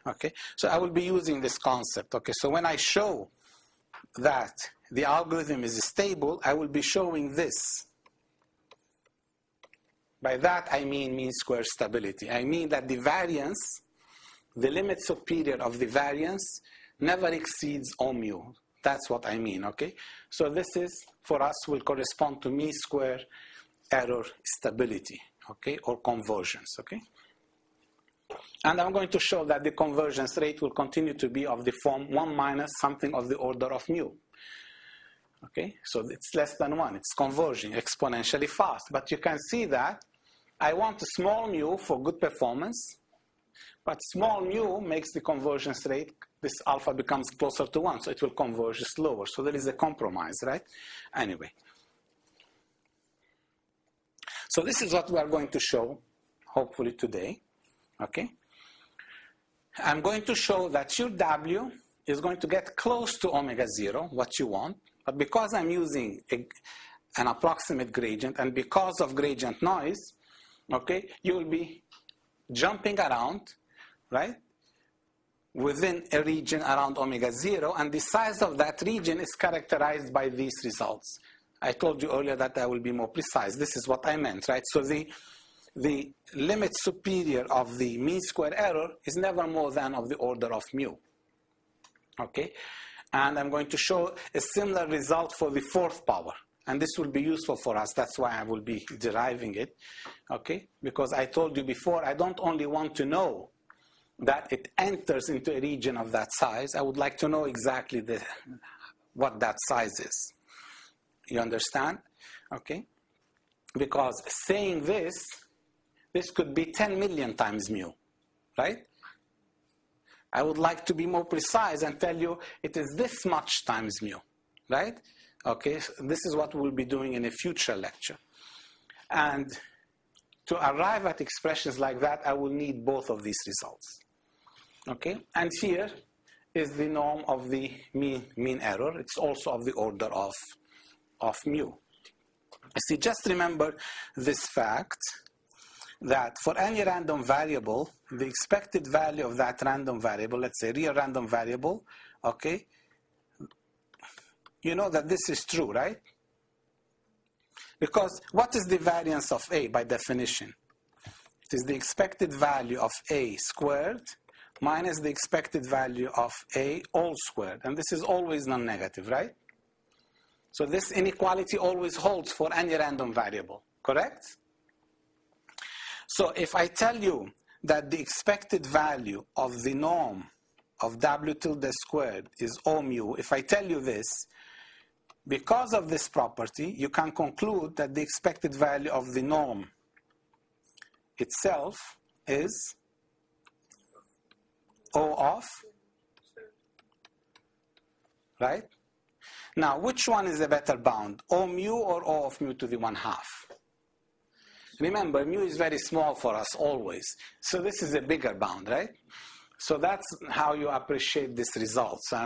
okay? So I will be using this concept, okay? So when I show that the algorithm is stable, I will be showing this. By that, I mean mean square stability. I mean that the variance, the limit superior of the variance, never exceeds O mu. That's what I mean, okay? So this is, for us, will correspond to mean square error stability, okay? Or convergence, okay? And I'm going to show that the convergence rate will continue to be of the form 1 minus something of the order of mu. Okay, so it's less than 1. It's converging exponentially fast. But you can see that I want a small mu for good performance, but small mu makes the convergence rate, this alpha becomes closer to 1, so it will converge slower. So there is a compromise, right? Anyway. So this is what we are going to show, hopefully today. Okay? I'm going to show that your W is going to get close to omega 0, what you want. But because I'm using an approximate gradient, and because of gradient noise, okay, you will be jumping around, right, within a region around omega 0, and the size of that region is characterized by these results. I told you earlier that I will be more precise. This is what I meant, right? So the limit superior of the mean square error is never more than of the order of mu. Okay? And I'm going to show a similar result for the fourth power. And this will be useful for us. That's why I will be deriving it. Okay? Because I told you before, I don't only want to know that it enters into a region of that size. I would like to know exactly what that size is. You understand? Okay? Because saying this could be 10 million times mu. Right? I would like to be more precise and tell you it is this much times mu, right? Okay, so this is what we'll be doing in a future lecture. And to arrive at expressions like that, I will need both of these results. Okay, and here is the norm of the mean error. It's also of the order of mu. See, just remember this fact, that for any random variable, the expected value of that random variable, let's say real random variable, okay, you know that this is true, right? Because what is the variance of A by definition? It is the expected value of A squared minus the expected value of A all squared. And this is always non-negative, right? So this inequality always holds for any random variable, correct? So if I tell you that the expected value of the norm of W tilde squared is O mu, if I tell you this, because of this property, you can conclude that the expected value of the norm itself is O of, right? Now, which one is the better bound, O mu or O of mu to the 1/2? Remember, mu is very small for us always. So this is a bigger bound, right? So that's how you appreciate this result. So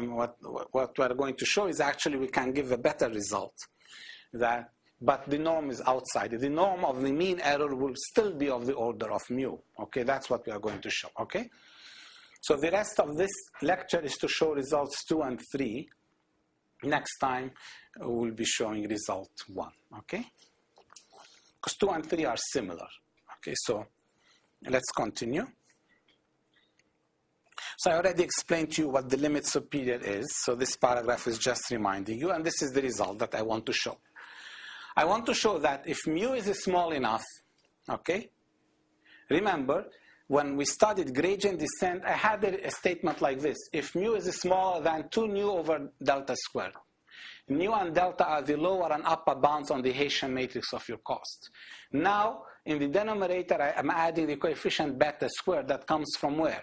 what we're going to show is actually we can give a better result. But the norm is outside. The norm of the mean error will still be of the order of mu. Okay, that's what we are going to show. Okay? So the rest of this lecture is to show results 2 and 3. Next time we'll be showing result 1. Okay? Because 2 and 3 are similar. Okay, so let's continue. So I already explained to you what the limit superior is. So this paragraph is just reminding you, and this is the result that I want to show. I want to show that if mu is small enough, okay, remember, when we studied gradient descent, I had a statement like this. If mu is smaller than 2 nu over delta squared, nu and delta are the lower and upper bounds on the Hessian matrix of your cost. Now, in the denominator, I am adding the coefficient beta squared that comes from where?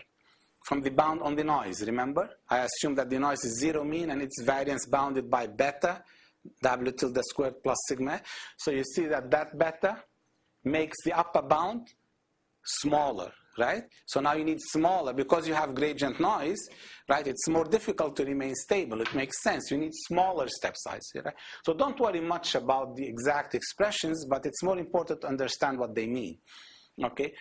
From the bound on the noise, remember? I assume that the noise is zero mean and its variance bounded by beta, W tilde squared plus sigma. So you see that beta makes the upper bound smaller right? So now you need smaller, because you have gradient noise, right? It's more difficult to remain stable. It makes sense. You need smaller step size here, right? So don't worry much about the exact expressions, but it's more important to understand what they mean, okay?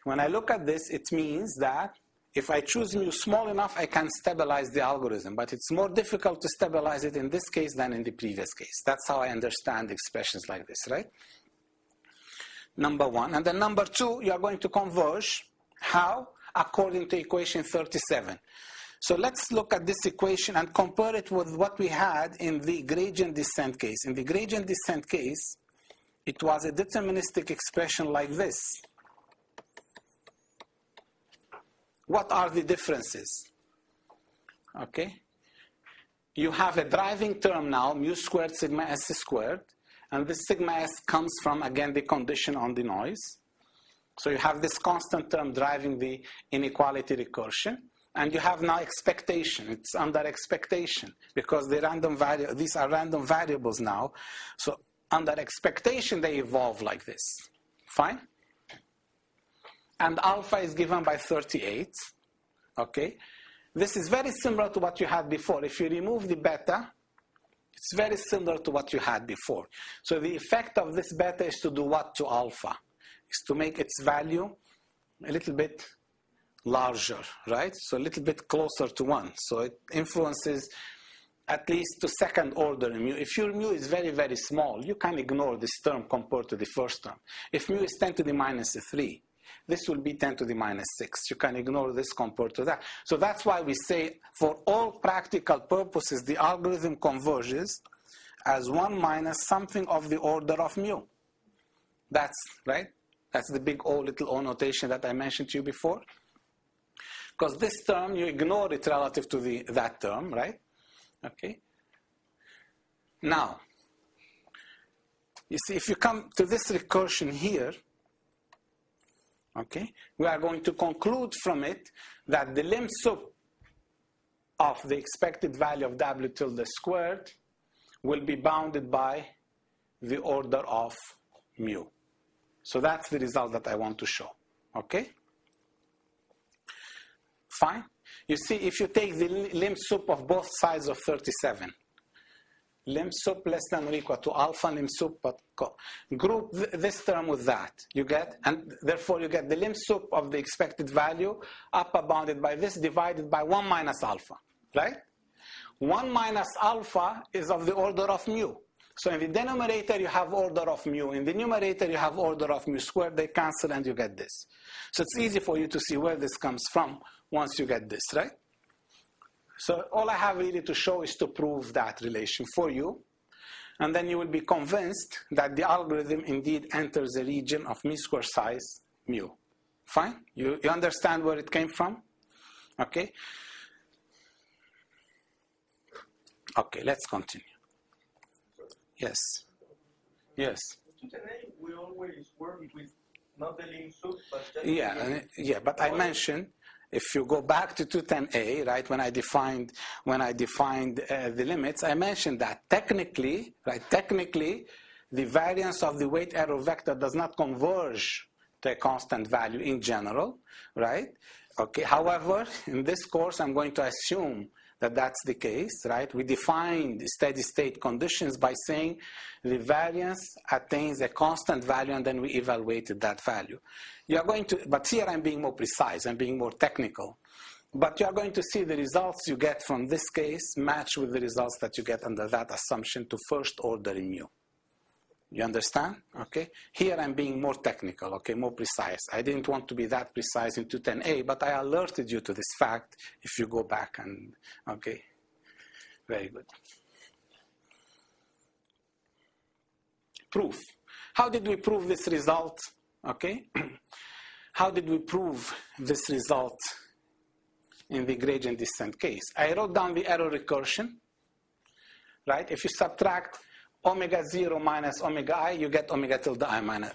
When I look at this, it means that if I choose mu small enough, I can stabilize the algorithm, but it's more difficult to stabilize it in this case than in the previous case. That's how I understand expressions like this, right? Number one. And then number two, you are going to converge. How? According to equation 37. So let's look at this equation and compare it with what we had in the gradient descent case. In the gradient descent case, it was a deterministic expression like this. What are the differences? Okay. You have a driving term now, mu squared sigma s squared. And this sigma s comes from, again, the condition on the noise. So you have this constant term driving the inequality recursion. And you have now expectation. It's under expectation because these are random variables now. So under expectation, they evolve like this. Fine? And alpha is given by 38. Okay? This is very similar to what you had before. If you remove the beta, it's very similar to what you had before. So the effect of this beta is to do what to alpha? Is to make its value a little bit larger, right? So a little bit closer to 1. So it influences at least to second order mu. If your mu is very, very small, you can ignore this term compared to the first term. If mu is 10 to the minus 3, this will be 10 to the minus 6. You can ignore this compared to that. So that's why we say for all practical purposes, the algorithm converges as 1 minus something of the order of mu. That's right. That's the big O, little o notation that I mentioned to you before. Because this term, you ignore it relative to that term, right? Okay. Now, you see, if you come to this recursion here, okay, we are going to conclude from it that the lim sup of the expected value of W tilde squared will be bounded by the order of mu. So that's the result that I want to show. Okay? Fine? You see, if you take the lim sup of both sides of 37, lim sup less than or equal to alpha lim sup, but group this term with that. You get, and therefore you get the lim sup of the expected value upper bounded by this divided by 1 minus alpha, right? 1 minus alpha is of the order of mu. So in the denominator you have order of mu. In the numerator you have order of mu squared. They cancel and you get this. So it's easy for you to see where this comes from once you get this, right? So all I have really to show is to prove that relation for you. And then you will be convinced that the algorithm indeed enters the region of mu square size mu. Fine? You understand where it came from? Okay? Okay, let's continue. Yes. Yes. We always work with not the lim sup, but just yeah, but I mentioned, if you go back to 210a, right, when I defined the limits, I mentioned that technically, the variance of the weight error vector does not converge to a constant value in general, right? Okay. However, in this course, I'm going to assume that that's the case, right? We defined steady state conditions by saying the variance attains a constant value and then we evaluated that value. You are going to, but here I'm being more precise, I'm being more technical. But you are going to see the results you get from this case match with the results that you get under that assumption to first order in mu. You understand? Okay. Here I'm being more technical, okay, more precise. I didn't want to be that precise in 210a, but I alerted you to this fact if you go back and, okay. Very good. Proof. How did we prove this result? Okay. How did we prove this result in the gradient descent case? I wrote down the error recursion, right? If you subtract omega 0 minus omega I, you get omega tilde I minus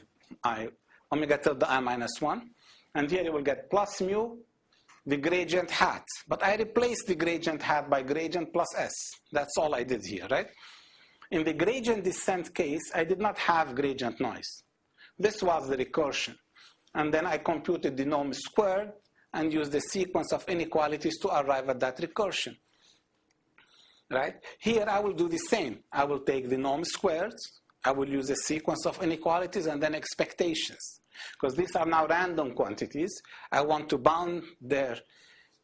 omega tilde I minus 1. And here you will get plus mu, the gradient hat. But I replaced the gradient hat by gradient plus S. That's all I did here, right? In the gradient descent case, I did not have gradient noise. This was the recursion. and then I computed the norm squared and used the sequence of inequalities to arrive at that recursion. Right? Here I will do the same. I will take the norm squared, I will use a sequence of inequalities and then expectations. Because these are now random quantities, I want to bound their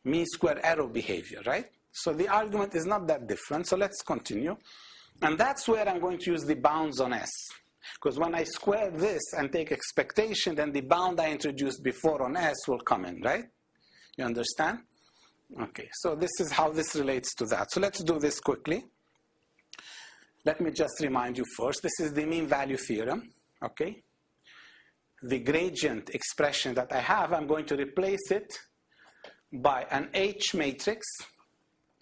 mean square error behavior, right? So the argument is not that different, so let's continue. And that's where I'm going to use the bounds on S. Because when I square this and take expectation, then the bound I introduced before on S will come in, right? You understand? Okay, so this is how this relates to that. So let's do this quickly. Let me just remind you first, this is the mean value theorem, okay? The gradient expression that I have, I'm going to replace it by an H matrix,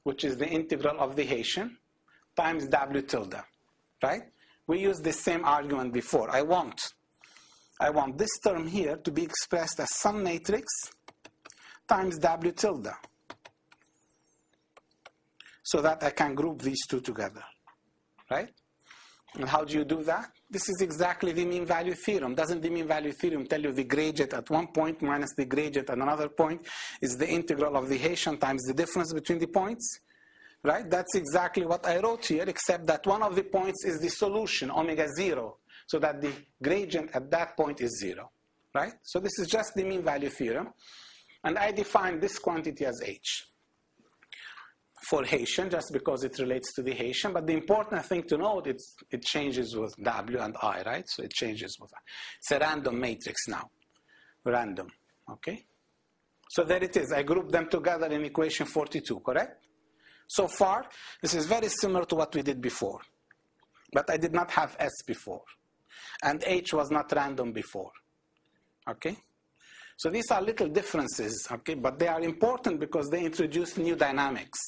which is the integral of the Hessian, times W tilde, right? We used the same argument before. I want this term here to be expressed as some matrix times W tilde, so that I can group these two together, right? And how do you do that? This is exactly the mean value theorem. Doesn't the mean value theorem tell you the gradient at one point minus the gradient at another point is the integral of the Hessian times the difference between the points? Right? That's exactly what I wrote here, except that one of the points is the solution, omega 0, so that the gradient at that point is 0. Right? So this is just the mean value theorem. And I define this quantity as H for Hessian, just because it relates to the Hessian. But the important thing to note, it changes with W and I, right? So it changes with I. It's a random matrix now. Random, okay? So there it is. I grouped them together in equation 42, correct? So far, this is very similar to what we did before. But I did not have S before. And H was not random before, okay? So these are little differences, okay? But they are important because they introduce new dynamics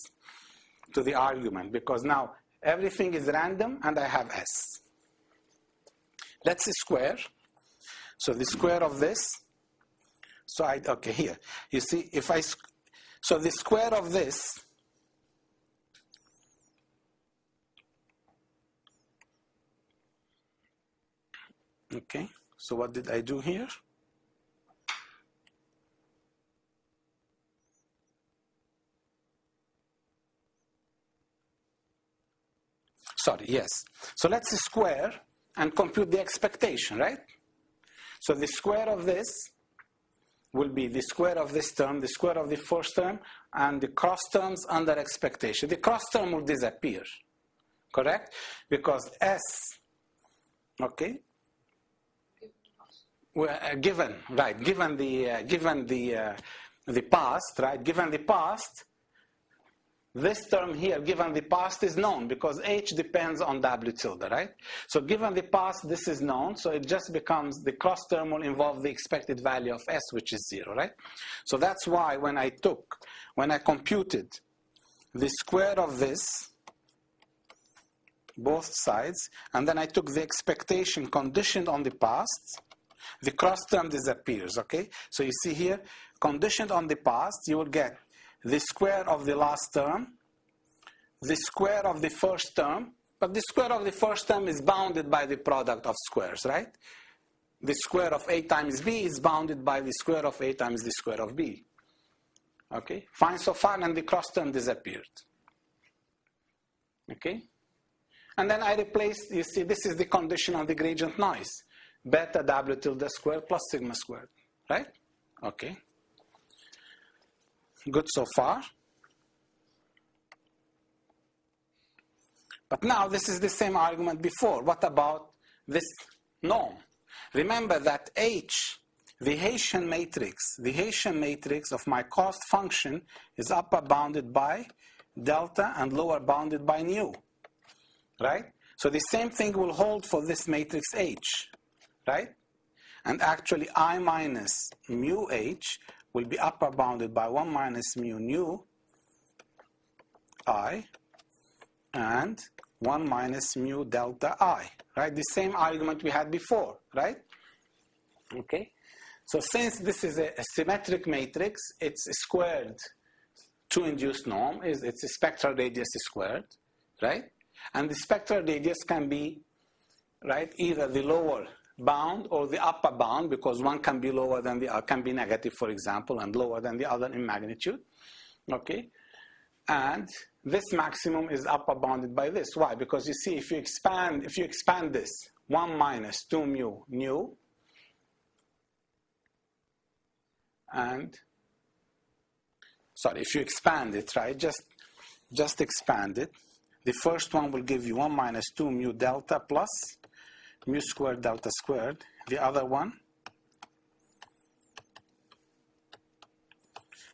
to the argument, because now everything is random and I have S. Let's square. So the square of this, so okay, here. You see, so the square of this, okay, so what did I do here? Sorry, yes. So let's square and compute the expectation, right? So the square of this will be the square of this term, the square of the first term, and the cross terms under expectation. The cross term will disappear, correct? Because S, okay, given the past, right? Given the past, this term here, given the past, is known because H depends on W tilde, right? So given the past, this is known, so it just becomes the cross term will involve the expected value of S, which is 0, right? So that's why when I computed the square of this, both sides, and then I took the expectation conditioned on the past, the cross term disappears, okay? So you see here, conditioned on the past, you will get the square of the last term, the square of the first term, but the square of the first term is bounded by the product of squares, right? The square of A times B is bounded by the square of A times the square of B. Okay? Fine so far, and the cross term disappeared. Okay? And then I replaced, you see, this is the condition on the gradient noise. Beta W tilde squared plus sigma squared, right? Okay. Good so far. But now this is the same argument before. What about this norm? Remember that H, the Hessian matrix of my cost function is upper bounded by delta and lower bounded by nu, right? So the same thing will hold for this matrix H, right? And actually I minus mu H will be upper bounded by 1 minus mu nu I and 1 minus mu delta I, right? The same argument we had before, right? Okay. So since this is a symmetric matrix, it's squared to induced norm, it's a spectral radius squared, right? And the spectral radius can be, right, either the lower bound or the upper bound, because one can be lower than the other, can be negative, for example, and lower than the other in magnitude. Okay, and this maximum is upper bounded by this. Why? Because you see, if you expand this 1 minus 2 mu nu, and sorry, if you expand it, right, just expand it. The first one will give you 1 minus 2 mu delta plus mu squared delta squared. The other one,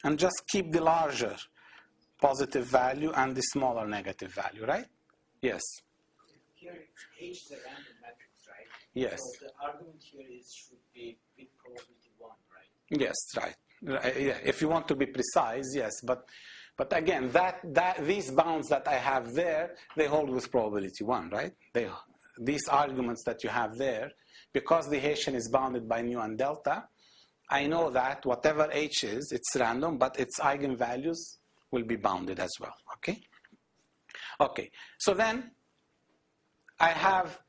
and just keep the larger positive value and the smaller negative value, right? Yes. Here, H is a random matrix, right? Yes. So the argument here should be with probability 1, right? Yes, right. Yeah, if you want to be precise, yes. But again, these bounds that I have there, they hold with probability 1, right? These arguments that you have there, because the Hessian is bounded by nu and delta, I know that whatever H is, it's random, but its eigenvalues will be bounded as well, okay? Okay, so then I have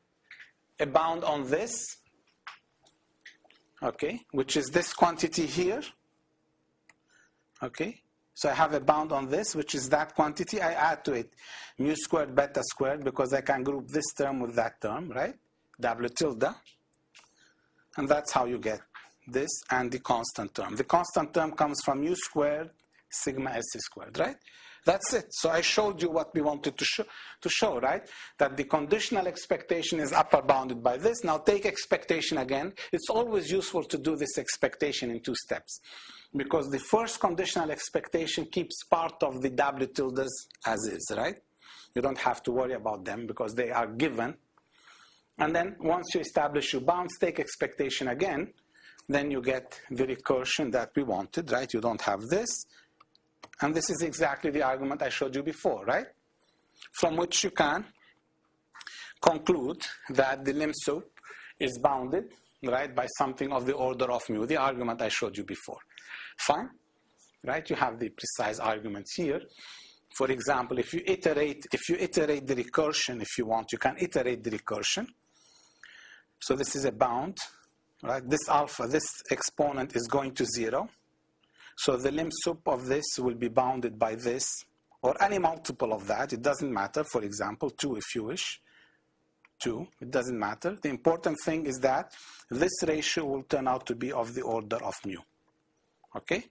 a bound on this, okay, which is this quantity here, okay? So I have a bound on this, which is that quantity. I add to it mu squared beta squared, because I can group this term with that term, right? W tilde. And that's how you get this and the constant term. The constant term comes from mu squared sigma S squared, right? That's it. So I showed you what we wanted to show, right? That the conditional expectation is upper bounded by this. Now take expectation again. It's always useful to do this expectation in 2 steps, because the first conditional expectation keeps part of the W tildes as is, right? You don't have to worry about them because they are given. And then once you establish your bounds, take expectation again, then you get the recursion that we wanted, right? You don't have this. And this is exactly the argument I showed you before, right? From which you can conclude that the limb soup is bounded, right, by something of the order of mu, the argument I showed you before. Fine, right? You have the precise arguments here. For example, if you iterate the recursion, if you want, you can iterate the recursion. So this is a bound, right? This alpha, this exponent is going to 0. So the limb sup of this will be bounded by this, or any multiple of that. It doesn't matter. For example, 2 if you wish. 2, it doesn't matter. The important thing is that this ratio will turn out to be of the order of mu. Okay?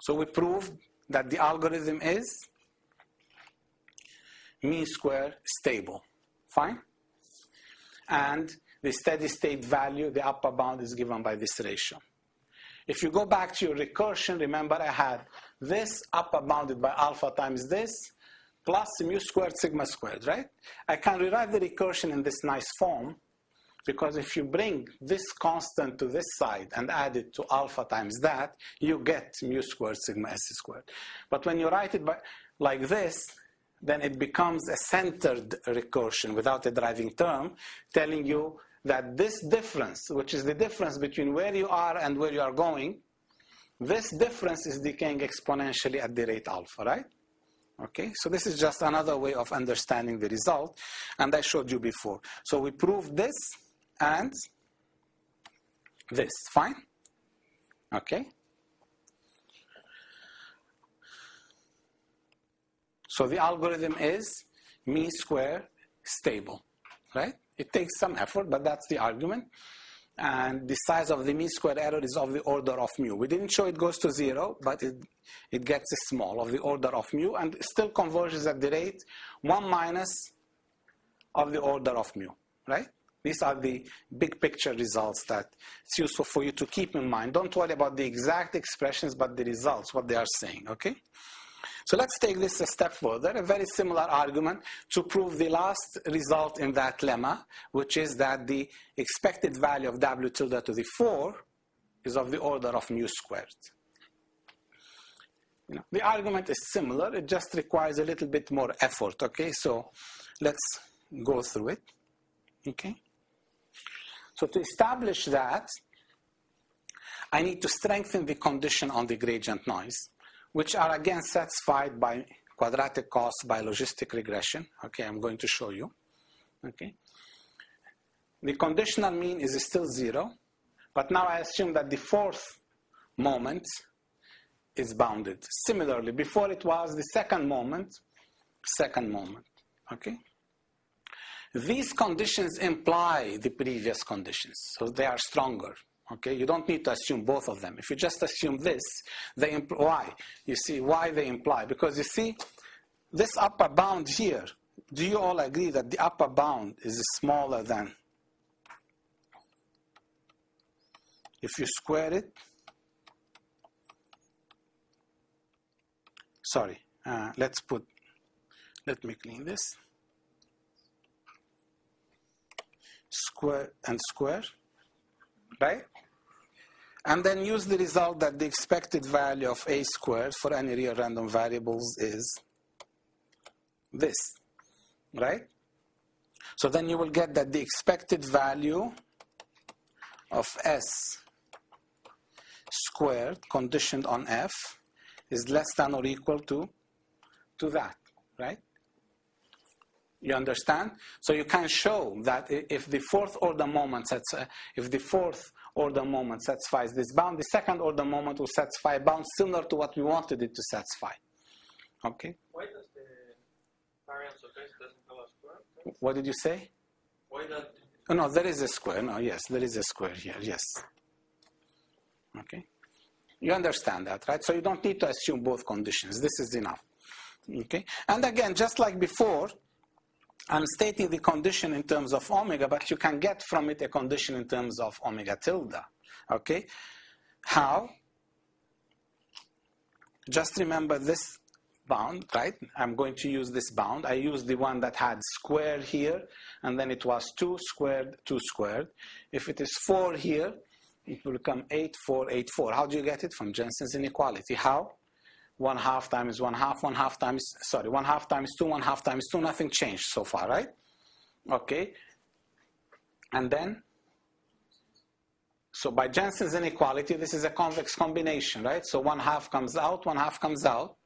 So we proved that the algorithm is mean square stable. Fine? And the steady state value, the upper bound, is given by this ratio. If you go back to your recursion, remember I had this upper bounded by alpha times this, plus mu squared sigma squared, right? I can rewrite the recursion in this nice form, because if you bring this constant to this side and add it to alpha times that, you get mu squared sigma S squared. But when you write it like this, then it becomes a centered recursion without a driving term, telling you that this difference, which is the difference between where you are and where you are going, this difference is decaying exponentially at the rate alpha, right? Okay, so this is just another way of understanding the result, and I showed you before. So we proved this and this, fine? Okay. So the algorithm is mean square stable, right? It takes some effort, but that's the argument. And the size of the mean square error is of the order of mu. We didn't show it goes to 0, but it gets small, of the order of mu, and still converges at the rate 1 minus of the order of mu, right? These are the big picture results that it's useful for you to keep in mind. Don't worry about the exact expressions, but the results, what they are saying, okay? So let's take this a step further, a very similar argument to prove the last result in that lemma, which is that the expected value of W tilde to the 4 is of the order of mu squared. The argument is similar, it just requires a little bit more effort, okay? So let's go through it, okay? So to establish that, I need to strengthen the condition on the gradient noise, which are again satisfied by quadratic cost by logistic regression. Okay, I'm going to show you. Okay. the conditional mean is still 0, but now I assume that the fourth moment is bounded. Similarly, before it was the second moment, okay? These conditions imply the previous conditions, so they are stronger, okay? You don't need to assume both of them. If you just assume this, they imply. Why? You see, why they imply? Because you see, this upper bound here, do you all agree that the upper bound is smaller than, if you square it, sorry, let me clean this. Square and square, right? And then use the result that the expected value of a squared for any real random variables is this, right? So then you will get that the expected value of s squared conditioned on f is less than or equal to that, right? You understand? So you can show that if the fourth order moment satisfies this bound, the second order moment will satisfy a bound similar to what we wanted it to satisfy. Okay? Why does the variance of s doesn't have a square? What did you say? Why not? Oh, no, there is a square. No, yes, there is a square here. Yes. Okay? You understand that, right? So you don't need to assume both conditions. This is enough. Okay? And again, just like before, I'm stating the condition in terms of omega, but you can get from it a condition in terms of omega tilde. Okay? How? Just remember this bound, right? I'm going to use this bound. I used the one that had square here, and then it was 2 squared, 2 squared. If it is 4 here, it will become 8, 4, 8, 4. How do you get it? From Jensen's inequality. How? 1/2 times 1/2, 1/2 times, sorry, 1/2 times 2, 1/2 times 2, nothing changed so far, right? Okay. And then, so by Jensen's inequality, this is a convex combination, right? So 1/2 comes out, 1/2 comes out.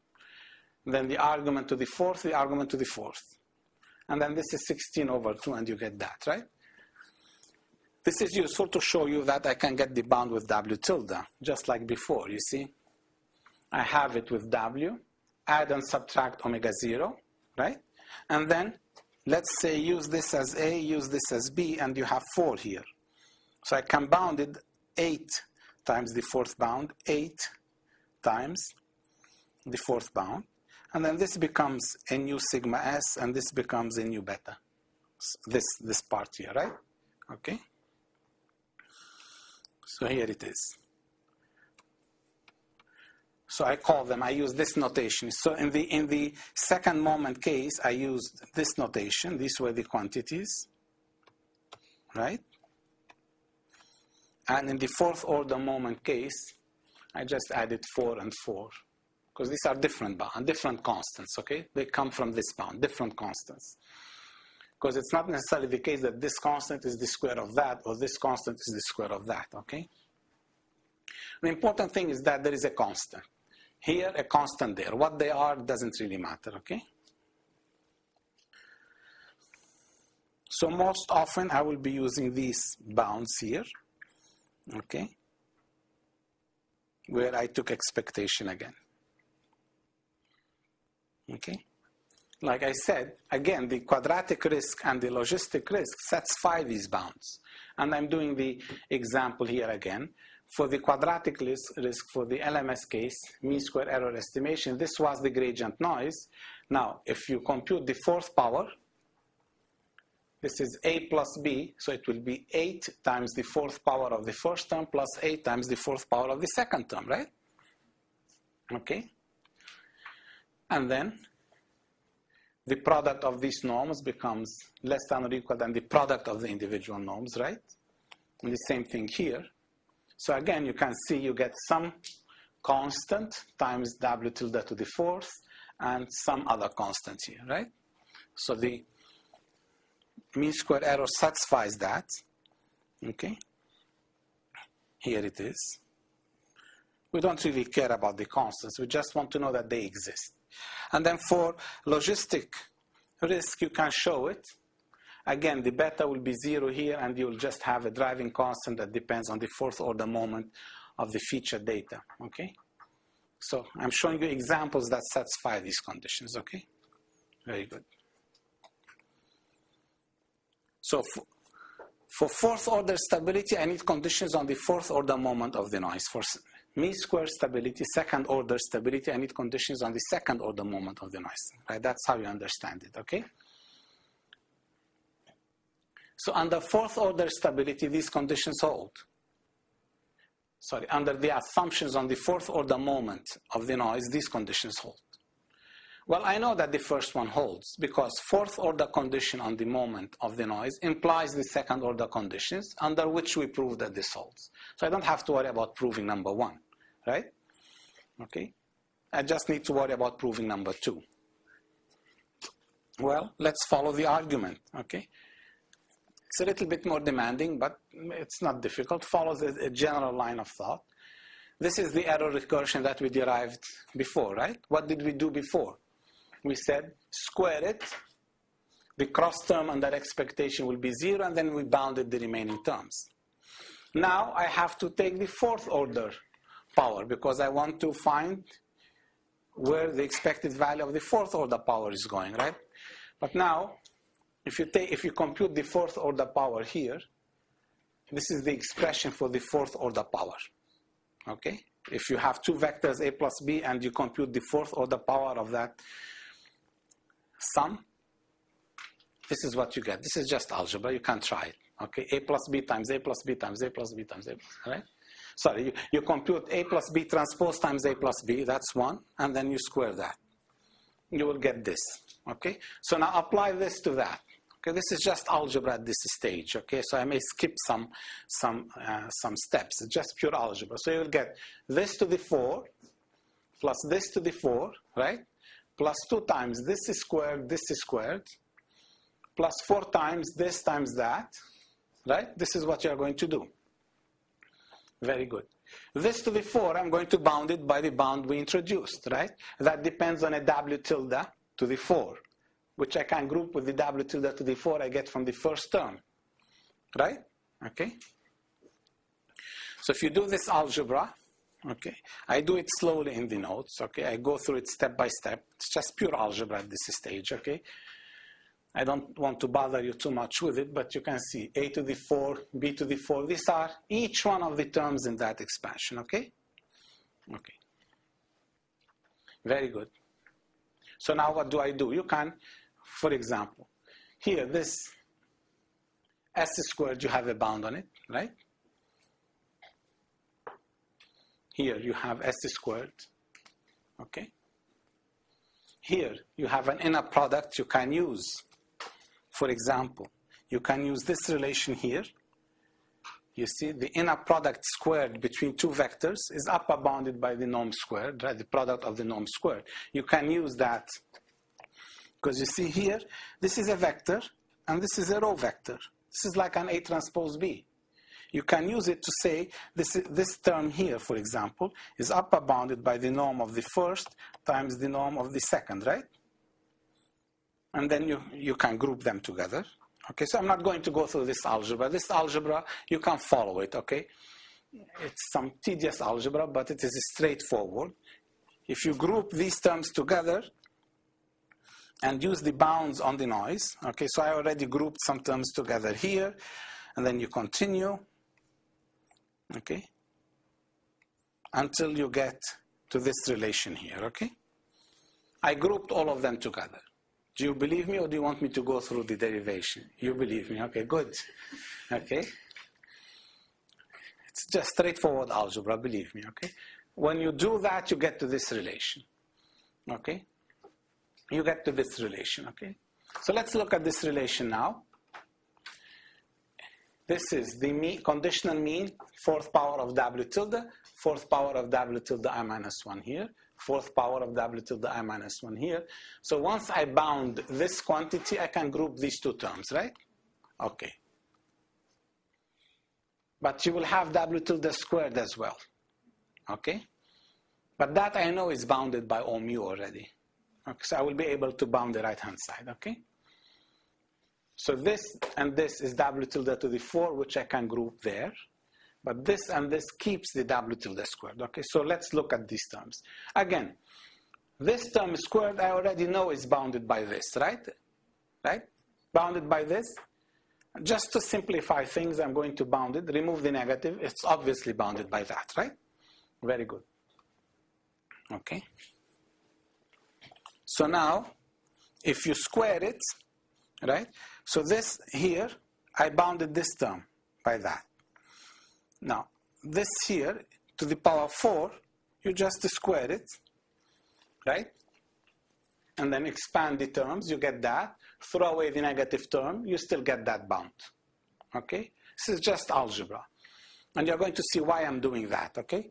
Then the argument to the fourth, the argument to the fourth. And then this is 16/2, and you get that, right? This is useful to show you that I can get the bound with W tilde, just like before, you see? I have it with W, add and subtract omega 0, right? And then, let's say use this as A, use this as B, and you have 4 here. So I can bound it 8 times the fourth bound, 8 times the fourth bound. And then this becomes a new sigma S, and this becomes a new beta. This part here, right? Okay? So here it is. So I call them, I use this notation. So in the second moment case, I used this notation. These were the quantities, right? And in the fourth order moment case, I just added 4 and 4. Because these are different constants, okay? They come from this bound, different constants. Because it's not necessarily the case that this constant is the square of that, or this constant is the square of that, okay? The important thing is that there is a constant. Here, a constant there. What they are doesn't really matter, okay? So most often I will be using these bounds here, okay? Where I took expectation again. Okay? Like I said, again, the quadratic risk and the logistic risk satisfy these bounds. And I'm doing the example here again. For the quadratic risk for the LMS case, mean square error estimation, this was the gradient noise. Now, if you compute the fourth power, this is A plus B, so it will be 8 times the fourth power of the first term plus 8 times the fourth power of the second term, right? Okay? And then the product of these norms becomes less than or equal than the product of the individual norms, right? And the same thing here. So again, you can see you get some constant times W tilde to the fourth and some other constant here, right? So the mean square error satisfies that, okay? Here it is. We don't really care about the constants. We just want to know that they exist. And then for logistic risk, you can show it. Again, the beta will be 0 here, and you'll just have a driving constant that depends on the fourth order moment of the feature data, okay? So I'm showing you examples that satisfy these conditions, okay? Very good. So for fourth order stability, I need conditions on the fourth order moment of the noise. For mean square stability, second order stability, I need conditions on the second order moment of the noise, right? That's how you understand it, okay? So under fourth order stability, these conditions hold. Sorry, under the assumptions on the fourth order moment of the noise, these conditions hold. Well, I know that the first one holds because fourth order condition on the moment of the noise implies the second order conditions under which we prove that this holds. So I don't have to worry about proving number 1, right? Okay. I just need to worry about proving number 2. Well, let's follow the argument, okay? It's a little bit more demanding, but it's not difficult. Follows a general line of thought. This is the error recursion that we derived before, right? What did we do before? We said square it. The cross term under expectation will be 0, and then we bounded the remaining terms. Now I have to take the fourth order power because I want to find where the expected value of the fourth order power is going, right? But now, if you compute the fourth order power here, this is the expression for the fourth order power. Okay? If you have two vectors a plus b and you compute the fourth order power of that sum, this is what you get. This is just algebra. You can try it. Okay? A plus b times a plus b times a plus b times a plus, right? Sorry, you compute a plus b transpose times a plus b, that's 1, and then you square that. You will get this. Okay? So now apply this to that. Okay, this is just algebra at this stage. Okay, so I may skip some steps. It's just pure algebra. So you will get this to the 4 plus this to the 4, right? Plus 2 times this is squared, plus 4 times this times that, right? This is what you are going to do. Very good. This to the 4, I'm going to bound it by the bound we introduced, right? That depends on a w tilde to the 4. Which I can group with the w tilde to the 4 I get from the first term, right? Okay. So if you do this algebra, okay, I do it slowly in the notes, okay? I go through it step by step. It's just pure algebra at this stage, okay? I don't want to bother you too much with it, but you can see a to the 4, b to the 4. These are each one of the terms in that expansion, okay? Okay. Very good. So now what do I do? You can, for example, here this s squared, you have a bound on it, right? Here you have s squared, okay? Here you have an inner product you can use. For example, you can use this relation here. You see, the inner product squared between two vectors is upper bounded by the norm squared, right? The product of the norm squared. You can use that because you see here, this is a vector and this is a row vector. This is like an A transpose B. You can use it to say this term here, for example, is upper bounded by the norm of the first times the norm of the second, right? And then you can group them together. Okay, so I'm not going to go through this algebra. This algebra, you can follow it, okay? It's some tedious algebra, but it is straightforward. If you group these terms together and use the bounds on the noise, okay, so I already grouped some terms together here, and then you continue, okay, until you get to this relation here, okay? I grouped all of them together. Do you believe me, or do you want me to go through the derivation? You believe me. Okay, good. Okay. It's just straightforward algebra, believe me, okay? When you do that, you get to this relation, okay? You get to this relation, okay? So let's look at this relation now. This is the conditional mean, fourth power of w tilde, fourth power of w tilde I minus 1 here, fourth power of w tilde I minus 1 here. So once I bound this quantity, I can group these two terms, right? Okay. But you will have w tilde squared as well, okay? But that I know is bounded by O mu already. Okay, so I will be able to bound the right-hand side, okay? So this and this is w tilde to the 4, which I can group there. But this and this keeps the w tilde squared. Okay, so let's look at these terms. Again, this term squared I already know is bounded by this, right? Right? Bounded by this. Just to simplify things, I'm going to bound it. Remove the negative. It's obviously bounded by that, right? Very good. Okay. So now, if you square it, right? So this here, I bounded this term by that. Now, this here, to the power 4, you just square it, right? And then expand the terms, you get that. Throw away the negative term, you still get that bound. Okay? This is just algebra. And you're going to see why I'm doing that, okay?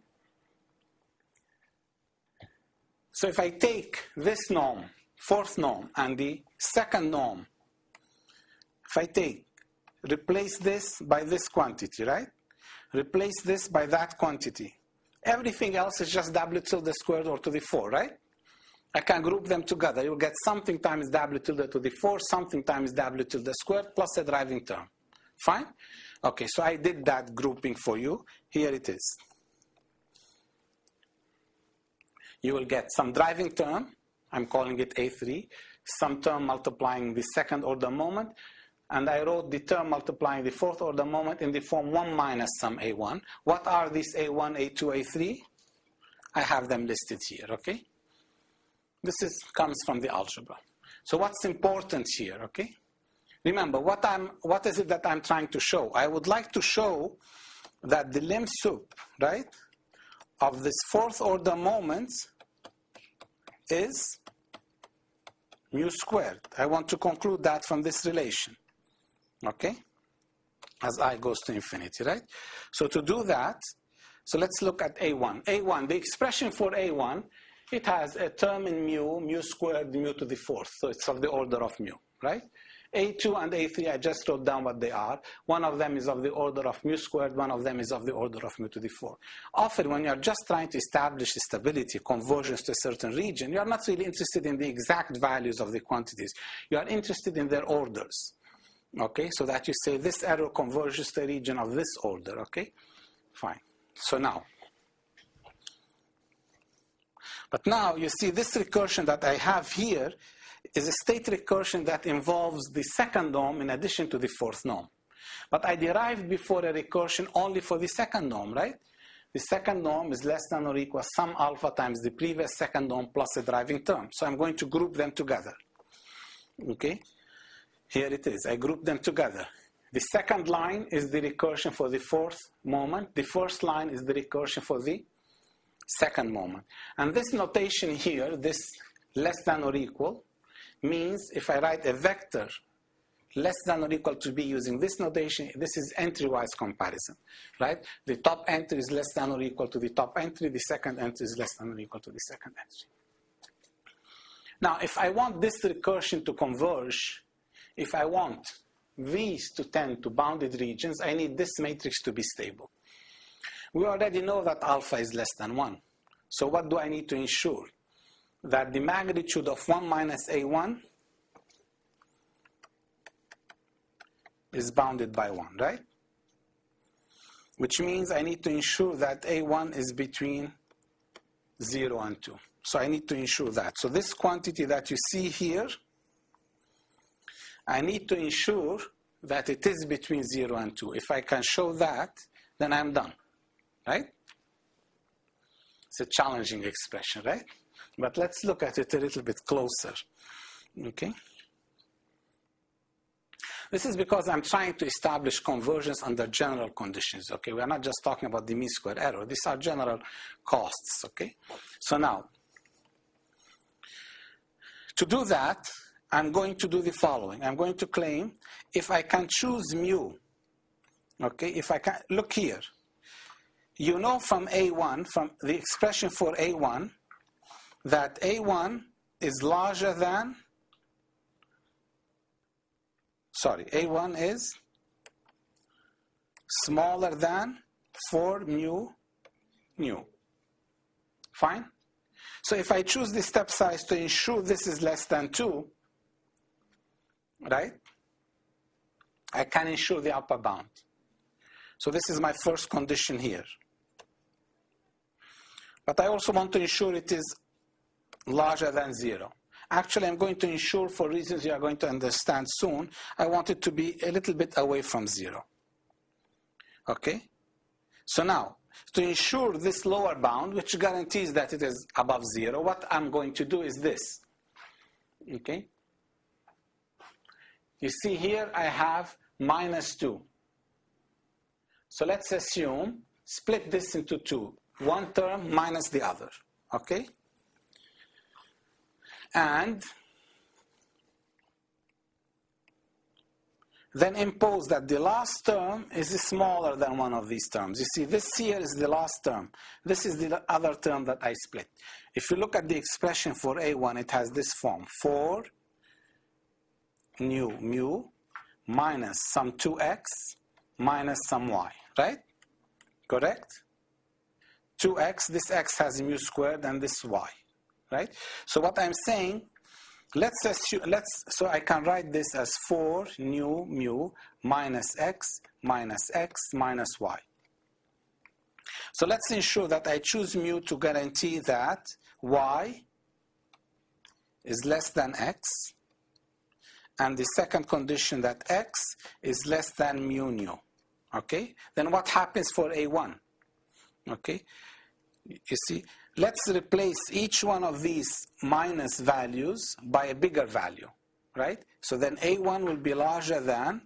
So if I take this norm, fourth norm, and the second norm, if I replace this by this quantity, right? Replace this by that quantity. Everything else is just w tilde squared or to the 4, right? I can group them together. You'll get something times w tilde to the 4, something times w tilde squared, plus a driving term. Fine? Okay, so I did that grouping for you. Here it is. You will get some driving term, I'm calling it A3, some term multiplying the second order moment, and I wrote the term multiplying the fourth order moment in the form 1 minus some A1. What are these A1, A2, A3? I have them listed here, okay? This comes from the algebra. So what's important here, okay? Remember, what is it that I'm trying to show? I would like to show that the lim sup, right, of this fourth order moments is mu squared. I want to conclude that from this relation, okay? As I goes to infinity, right? So to do that, so let's look at A1. A1, the expression for A1, it has a term in mu squared, mu to the 4th. So it's of the order of mu, right? A2 and A3, I just wrote down what they are. One of them is of the order of mu squared, one of them is of the order of mu to the 4. Often when you're just trying to establish stability, convergence to a certain region, you're not really interested in the exact values of the quantities. You are interested in their orders. Okay, so that you say this arrow converges to a region of this order, okay? Fine. So now, but now you see this recursion that I have here is a state recursion that involves the second norm in addition to the fourth norm. But I derived before a recursion only for the second norm, right? The second norm is less than or equal sum alpha times the previous second norm plus a driving term. So I'm going to group them together. Okay? Here it is. I group them together. The second line is the recursion for the fourth moment. The first line is the recursion for the second moment. And this notation here, this less than or equal, means if I write a vector less than or equal to b using this notation, this is entry-wise comparison, right? The top entry is less than or equal to the top entry. The second entry is less than or equal to the second entry. Now, if I want this recursion to converge, if I want these to tend to bounded regions, I need this matrix to be stable. We already know that alpha is less than 1. So what do I need to ensure? That the magnitude of 1 minus A1 is bounded by 1, right? Which means I need to ensure that A1 is between 0 and 2. So I need to ensure that. So this quantity that you see here, I need to ensure that it is between 0 and 2. If I can show that, then I'm done, right? It's a challenging expression, right? But let's look at it a little bit closer, okay? This is because I'm trying to establish convergence under general conditions, okay? We are not just talking about the mean square error. These are general costs, okay? So now, to do that, I'm going to do the following. I'm going to claim if I can choose mu, okay? If I can, look here. You know from A1, from the expression for A1, that A1 is larger than, A1 is smaller than 4 mu. Fine? So if I choose the step size to ensure this is less than 2, right? I can ensure the upper bound. So this is my first condition here. But I also want to ensure it is larger than 0. Actually, I'm going to ensure, for reasons you are going to understand soon, I want it to be a little bit away from 0. Okay? So now, to ensure this lower bound, which guarantees that it is above 0, what I'm going to do is this. Okay? You see here I have minus 2. So let's assume, split this into 2. One term minus the other. Okay? And then impose that the last term is smaller than one of these terms. You see, this here is the last term. This is the other term that I split. If you look at the expression for A1, it has this form. 4 nu mu minus some 2x minus some y. Right? Correct? 2x, this x has mu squared and this y. Right? So what I'm saying, so I can write this as 4 nu mu minus x minus y. So let's ensure that I choose mu to guarantee that y is less than x, and the second condition that x is less than mu nu. Okay? Then what happens for A1? Okay? You see, let's replace each one of these minus values by a bigger value, right? So then A1 will be larger than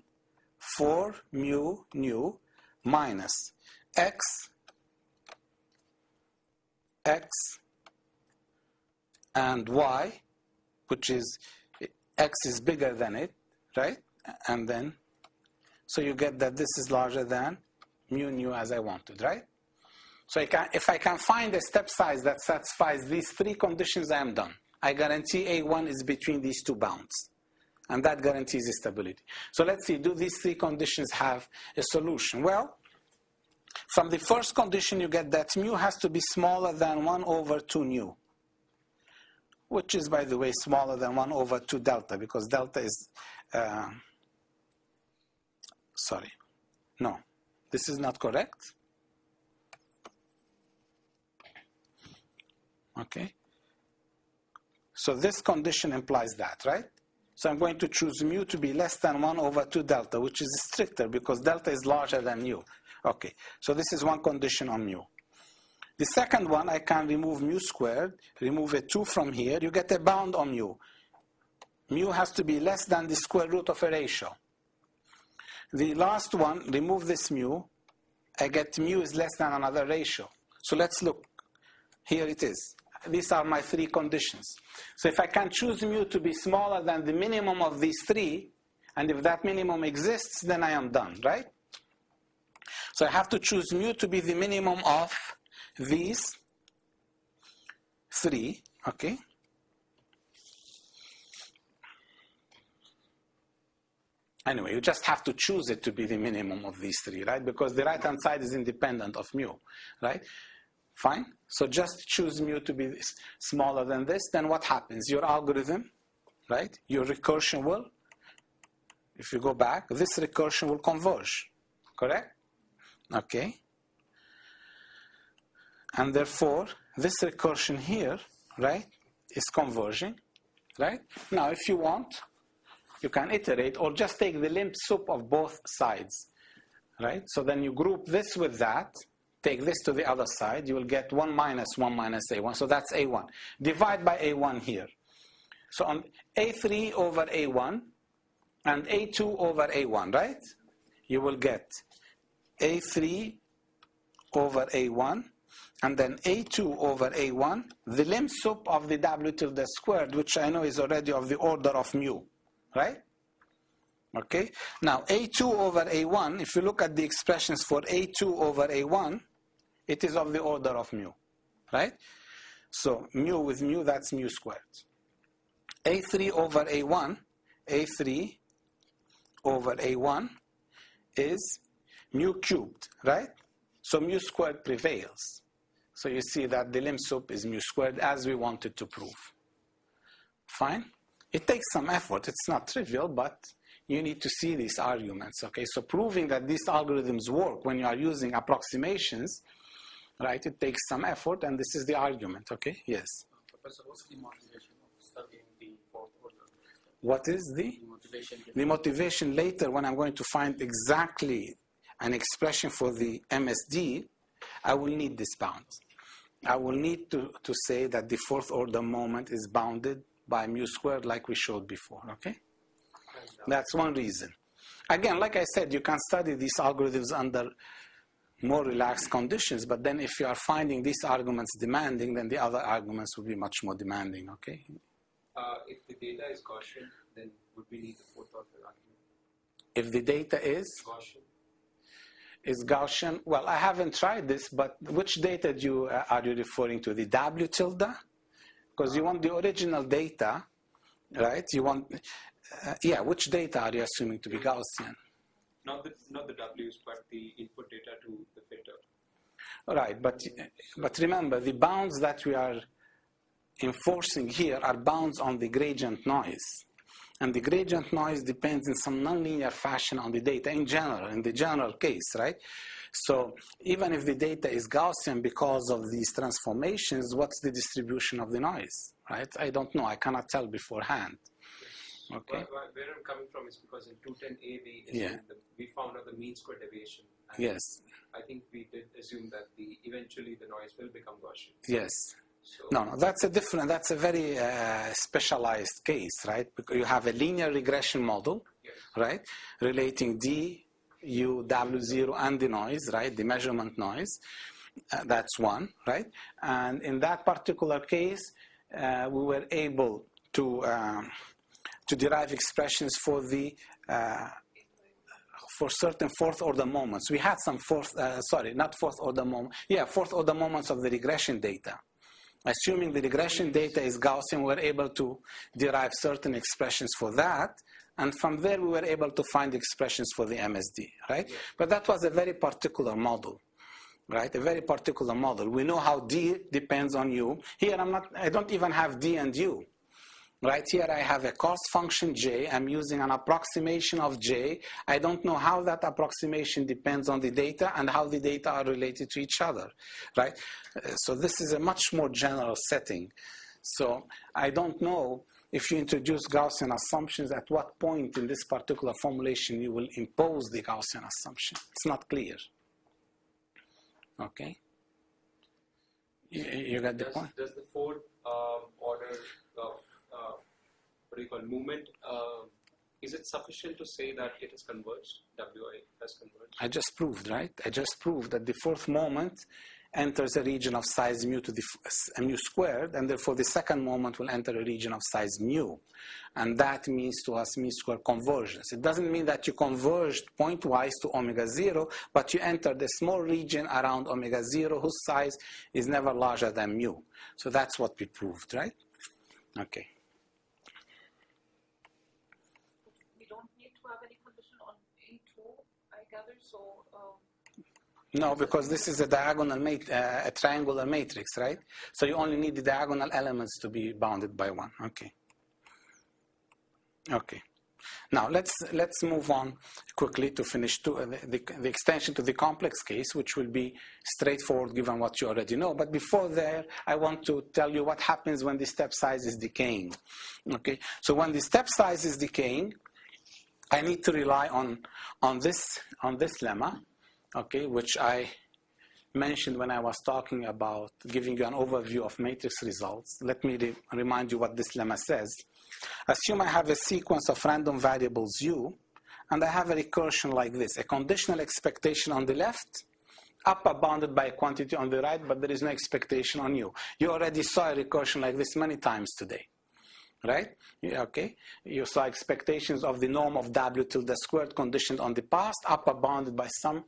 4 mu nu minus x and y, which is x is bigger than it, right? And then, so you get that this is larger than mu nu as I wanted, right? So if I can find a step size that satisfies these three conditions, I am done. I guarantee A1 is between these two bounds. And that guarantees stability. So let's see, do these three conditions have a solution? Well, from the first condition, you get that mu has to be smaller than 1 over 2 nu, which is, by the way, smaller than 1 over 2 delta, because delta is, sorry, no, this is not correct. Okay, so this condition implies that, right? So I'm going to choose mu to be less than 1 over 2 delta, which is stricter because delta is larger than mu. Okay, so this is one condition on mu. The second one, I can remove mu squared, remove a 2 from here. You get a bound on mu. Mu has to be less than the square root of a ratio. The last one, remove this mu. I get mu is less than another ratio. So let's look. Here it is. These are my three conditions. So if I can choose mu to be smaller than the minimum of these three, and if that minimum exists, then I am done, right? So I have to choose mu to be the minimum of these three, okay? Anyway, you just have to choose it to be the minimum of these three, right? Because the right-hand side is independent of mu, right? Fine. So just choose mu to be smaller than this. Then what happens? Your algorithm, right? Your recursion will, if you go back, this recursion will converge. Correct? Okay. And therefore, this recursion here, right, is converging. Right? Now, if you want, you can iterate or just take the limp soup of both sides. Right? So then you group this with that. Take this to the other side, you will get 1 minus A1. So that's A1. Divide by A1 here. So on A3 over A1 and A2 over A1, right? You will get A3 over A1 and then A2 over A1, the limb sup of the W tilde squared, which I know is already of the order of mu, right? Okay. Now A2 over A1, if you look at the expressions for A2 over A1, it is of the order of mu, right? So mu with mu, that's mu squared. A3 over A1, A3 over A1 is mu cubed, right? So mu squared prevails. So you see that the limb sup is mu squared as we wanted to prove. Fine? It takes some effort. It's not trivial, but you need to see these arguments, okay? So proving that these algorithms work when you are using approximations, right, it takes some effort, and this is the argument, okay? Yes. Professor, what's the motivation of studying the fourth order? What is the Motivation? the motivation later when I'm going to find exactly an expression for the MSD, I will need this bound. I will need to say that the fourth order moment is bounded by mu squared like we showed before, okay? That's one reason. Again, like I said, you can study these algorithms under more relaxed conditions, but then if you are finding these arguments demanding, then the other arguments will be much more demanding, okay? If the data is Gaussian, then would we need the fourth order argument? If the data is Gaussian, well, I haven't tried this, but which data are you referring to? The W tilde? Because you want the original data, right? You want, yeah, which data are you assuming to be Gaussian? Not the W's, but the input data to the filter. Right, but remember, the bounds that we are enforcing here are bounds on the gradient noise. And the gradient noise depends in some nonlinear fashion on the data in general, in the general case, right? So even if the data is Gaussian because of these transformations, what's the distribution of the noise, right? I don't know. I cannot tell beforehand. Okay. Where I'm coming from is because in 210A we found out the mean square deviation. And yes. I think we did assume that eventually the noise will become Gaussian. Yes. So No, that's a very specialized case, right? Because you have a linear regression model, yes, right? Relating D, U, W0 and the noise, right? The measurement noise. That's one, right? And in that particular case, we were able to derive expressions for the for certain fourth order moments. We had some fourth order moments of the regression data. Assuming the regression data is Gaussian, we were able to derive certain expressions for that, and from there we were able to find expressions for the MSD, right? Yeah. But that was a very particular model, right? A very particular model. We know how D depends on U. Here I don't even have D and U. Right here I have a cost function J. I'm using an approximation of J. I don't know how that approximation depends on the data and how the data are related to each other, right? So this is a much more general setting. So I don't know if you introduce Gaussian assumptions, at what point in this particular formulation you will impose the Gaussian assumption. It's not clear. Okay? You got the point? Does the fourth order movement, is it sufficient to say that it is converged? WI has converged? I just proved, right? I just proved that the fourth moment enters a region of size mu to the mu squared, and therefore the second moment will enter a region of size mu. And that means to us mu square convergence. It doesn't mean that you converged pointwise to omega 0, but you enter the small region around omega 0 whose size is never larger than mu. So that's what we proved, right? Okay. No, because this is a diagonal a triangular matrix, right? So you only need the diagonal elements to be bounded by one. Okay. Okay. Now let's move on quickly to finish the extension to the complex case, which will be straightforward given what you already know. But before there, I want to tell you what happens when the step size is decaying. Okay. So when the step size is decaying, I need to rely on this lemma. Okay, which I mentioned when I was talking about giving you an overview of matrix results. Let me remind you what this lemma says. Assume I have a sequence of random variables u, and I have a recursion like this, a conditional expectation on the left, upper bounded by a quantity on the right, but there is no expectation on u. You already saw a recursion like this many times today. Right? Yeah, okay. You saw expectations of the norm of W tilde squared conditioned on the past, upper bounded by something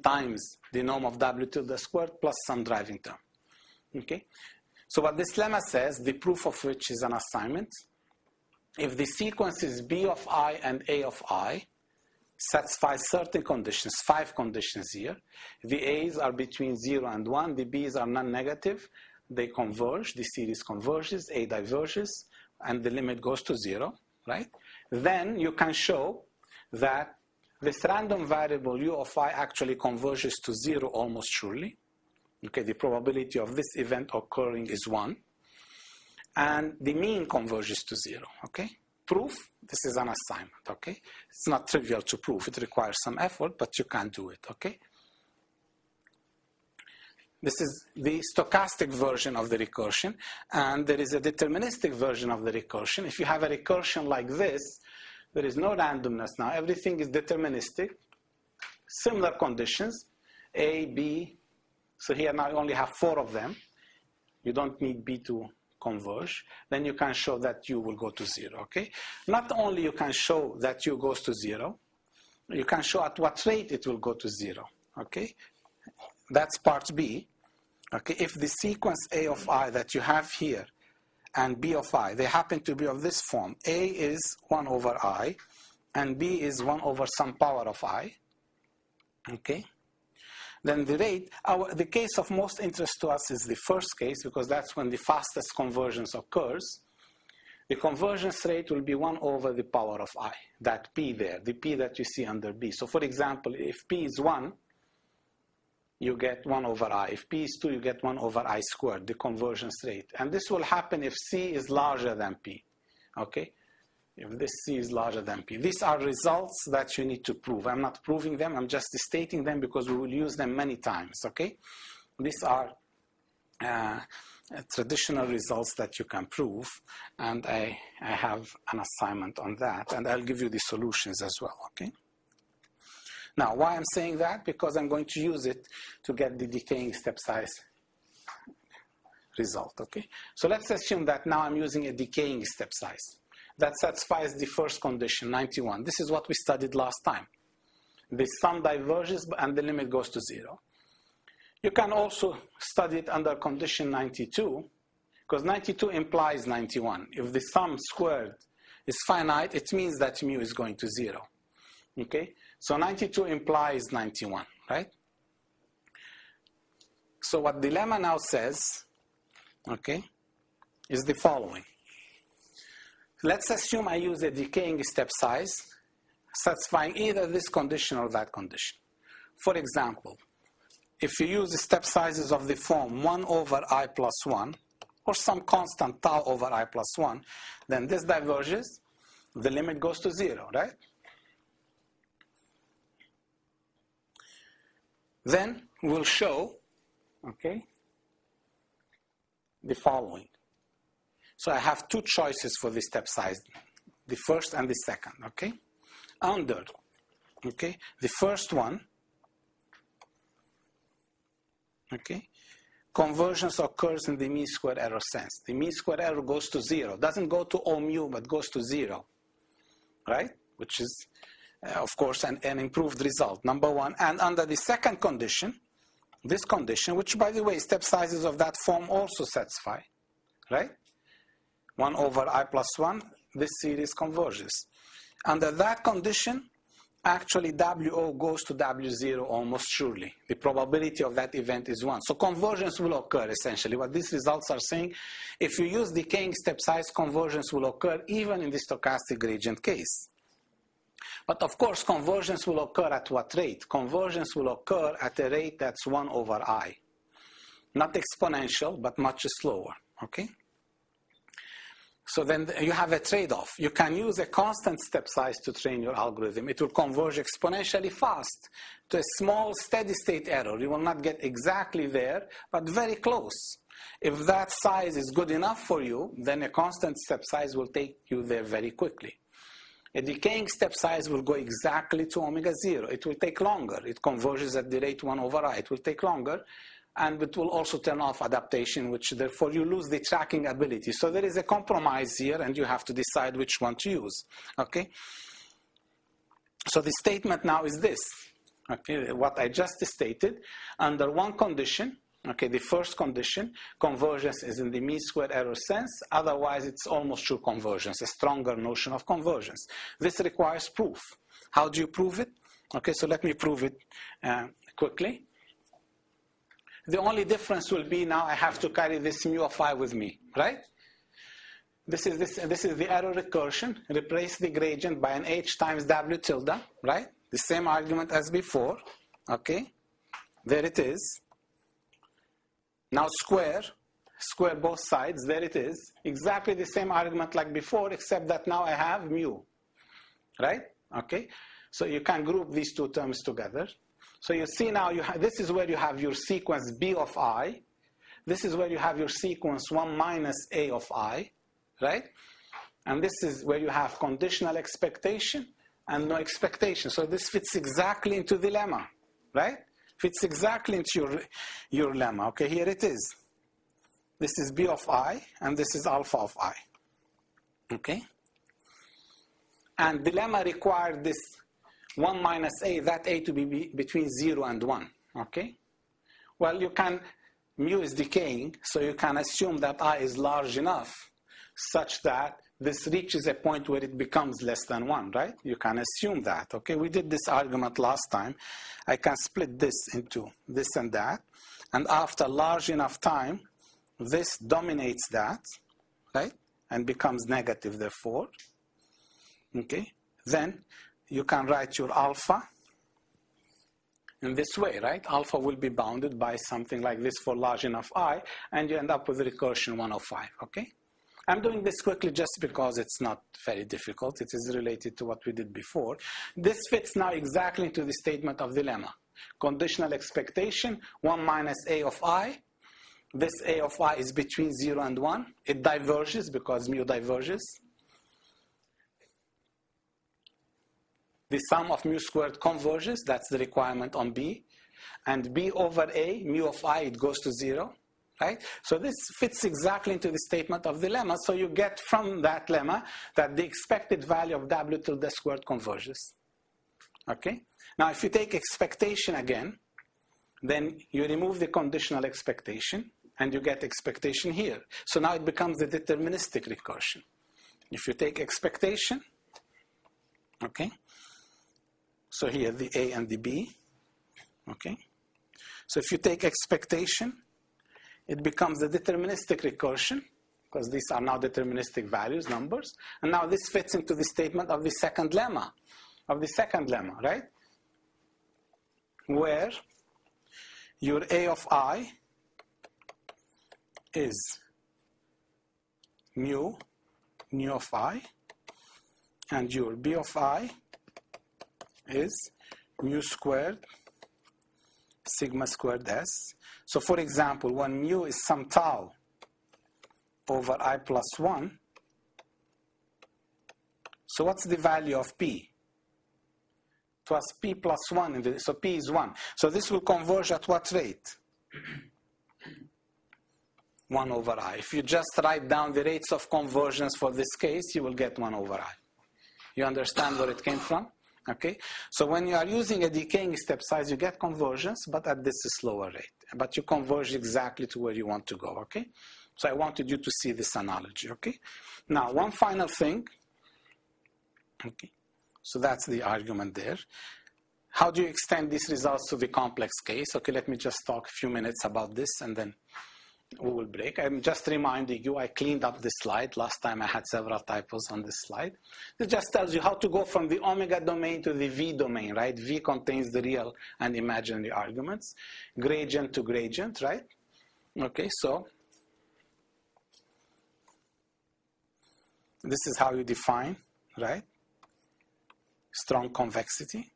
times the norm of W tilde squared plus some driving term. Okay? So what this lemma says, the proof of which is an assignment, if the sequence is B of I and A of I, satisfies certain conditions, 5 conditions here. The A's are between 0 and 1, the B's are non-negative, they converge, the series converges, A diverges, and the limit goes to 0, right? then you can show that this random variable u of I actually converges to 0 almost surely. Okay, the probability of this event occurring is 1. And the mean converges to 0. Okay? Proof, this is an assignment. Okay? It's not trivial to prove. It requires some effort, but you can do it. Okay? This is the stochastic version of the recursion, and there is a deterministic version of the recursion. If you have a recursion like this, there is no randomness now. Everything is deterministic. Similar conditions, A, B. So here now you only have 4 of them. You don't need B to converge. Then you can show that U will go to 0. Okay? Not only you can show that U goes to 0, you can show at what rate it will go to 0. Okay? That's part B. Okay? If the sequence A of I that you have here and B of I, they happen to be of this form. A is 1 over I, and B is 1 over some power of I. Okay? Then the rate, the case of most interest to us is the first case, because that's when the fastest convergence occurs. The convergence rate will be 1 over the power of I, that P there, the P that you see under B. So for example, if P is 1, you get 1 over I. If P is 2, you get 1 over I squared, the convergence rate. And this will happen if C is larger than P. Okay? If this C is larger than P. These are results that you need to prove. I'm not proving them, I'm just stating them because we will use them many times. Okay? These are traditional results that you can prove, and I have an assignment on that, and I'll give you the solutions as well. Okay? Now, why I'm saying that? Because I'm going to use it to get the decaying step size result. Okay? So let's assume that now I'm using a decaying step size. That satisfies the first condition, 91. This is what we studied last time. The sum diverges and the limit goes to 0. You can also study it under condition 92, because 92 implies 91. If the sum squared is finite, it means that mu is going to 0. Okay? So 92 implies 91, right? So what the lemma now says, okay, is the following. Let's assume I use a decaying step size satisfying either this condition or that condition. For example, if you use the step sizes of the form 1 over I plus 1, or some constant tau over I plus 1, then this diverges, the limit goes to 0, right? Then we'll show, okay, the following. So I have 2 choices for the step size, the first and the second, okay? Under, okay, the first one, okay, convergence occurs in the mean square error sense. The mean square error goes to 0. Doesn't go to O mu, but goes to 0, right? Which is, of course, an improved result, number 1. And under the second condition, this condition, which, by the way, step sizes of that form also satisfy, right? 1 over I plus 1, this series converges. Under that condition, actually WO goes to W0 almost surely. The probability of that event is 1. So convergence will occur, essentially. What these results are saying, if you use decaying step size, convergence will occur even in the stochastic gradient case. But of course, convergence will occur at what rate? Convergence will occur at a rate that's 1 over I. Not exponential, but much slower, okay? So then you have a trade-off. You can use a constant step size to train your algorithm. It will converge exponentially fast to a small steady-state error. You will not get exactly there, but very close. If that size is good enough for you, then a constant step size will take you there very quickly. A decaying step size will go exactly to omega 0. It will take longer. It converges at the rate 1 over I. It will take longer. And it will also turn off adaptation, which therefore you lose the tracking ability. So there is a compromise here, and you have to decide which one to use. Okay? So the statement now is this. Okay? What I just stated, under one condition, okay, the first condition, convergence is in the mean square error sense. Otherwise, it's almost true convergence, a stronger notion of convergence. This requires proof. How do you prove it? Okay, so let me prove it quickly. The only difference will be now I have to carry this mu of I with me, right? This is the error recursion. Replace the gradient by an h times w tilde, right? The same argument as before. Okay, there it is. Now square both sides. There it is. Exactly the same argument like before, except that now I have mu, right? Okay, so you can group these two terms together. So you see now, this is where you have your sequence b of I. This is where you have your sequence 1 minus a of I, right? And this is where you have conditional expectation and no expectation. So this fits exactly into the lemma, right? Fits exactly into your lemma. Okay, here it is. This is b of I, and this is alpha of I. Okay? And the lemma required this 1 minus a, that a to be between 0 and 1. Okay? Well, mu is decaying, so you can assume that I is large enough such that this reaches a point where it becomes less than 1, right? You can assume that. Okay, we did this argument last time. I can split this into this and that, and after large enough time, this dominates that, right? And becomes negative, therefore. Okay, then you can write your alpha in this way, right? Alpha will be bounded by something like this for large enough I, and you end up with recursion 105, okay? I'm doing this quickly just because it's not very difficult. It is related to what we did before. This fits now exactly into the statement of the lemma. Conditional expectation, 1 minus a of I. This a of I is between 0 and 1. It diverges because mu diverges. The sum of mu squared converges. That's the requirement on B. And B over A, mu of I, it goes to 0. Right? So this fits exactly into the statement of the lemma. So you get from that lemma that the expected value of W tilde squared converges. Okay? Now if you take expectation again, then you remove the conditional expectation and you get expectation here. So now it becomes a deterministic recursion. If you take expectation, okay? So here the A and the B, okay? So if you take expectation, it becomes a deterministic recursion because these are now deterministic values, numbers. And now this fits into the statement of the second lemma, right? Where your A of I is mu of I, and your B of I is mu squared sigma squared S. So for example, when mu is some tau over I plus 1, so what's the value of P? It was P plus 1, so P is 1. So this will converge at what rate? 1 over I. If you just write down the rates of convergence for this case, you will get 1 over I. You understand where it came from? Okay, so when you are using a decaying step size, you get convergence, but at this slower rate. But you converge exactly to where you want to go, okay? So I wanted you to see this analogy, okay? Now, one final thing. Okay, so that's the argument there. How do you extend these results to the complex case? Okay, let me just talk a few minutes about this and then we will break. I'm just reminding you, I cleaned up this slide. Last time I had several typos on this slide. It just tells you how to go from the omega domain to the V domain, right? V contains the real and imaginary arguments. Gradient to gradient, right? Okay, so this is how you define, right? Strong convexity.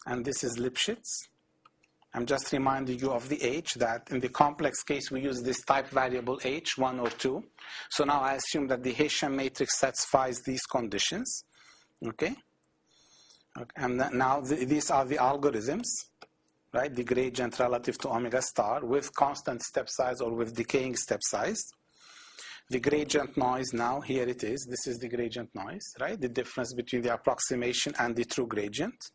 And this is Lipschitz. I'm just reminding you of the H, that in the complex case we use this type variable H, 1 or 2. So now I assume that the Hessian matrix satisfies these conditions. Okay? And now these are the algorithms, right? The gradient relative to omega star with constant step size or with decaying step size. The gradient noise now, here it is. This is the gradient noise, right? The difference between the approximation and the true gradient,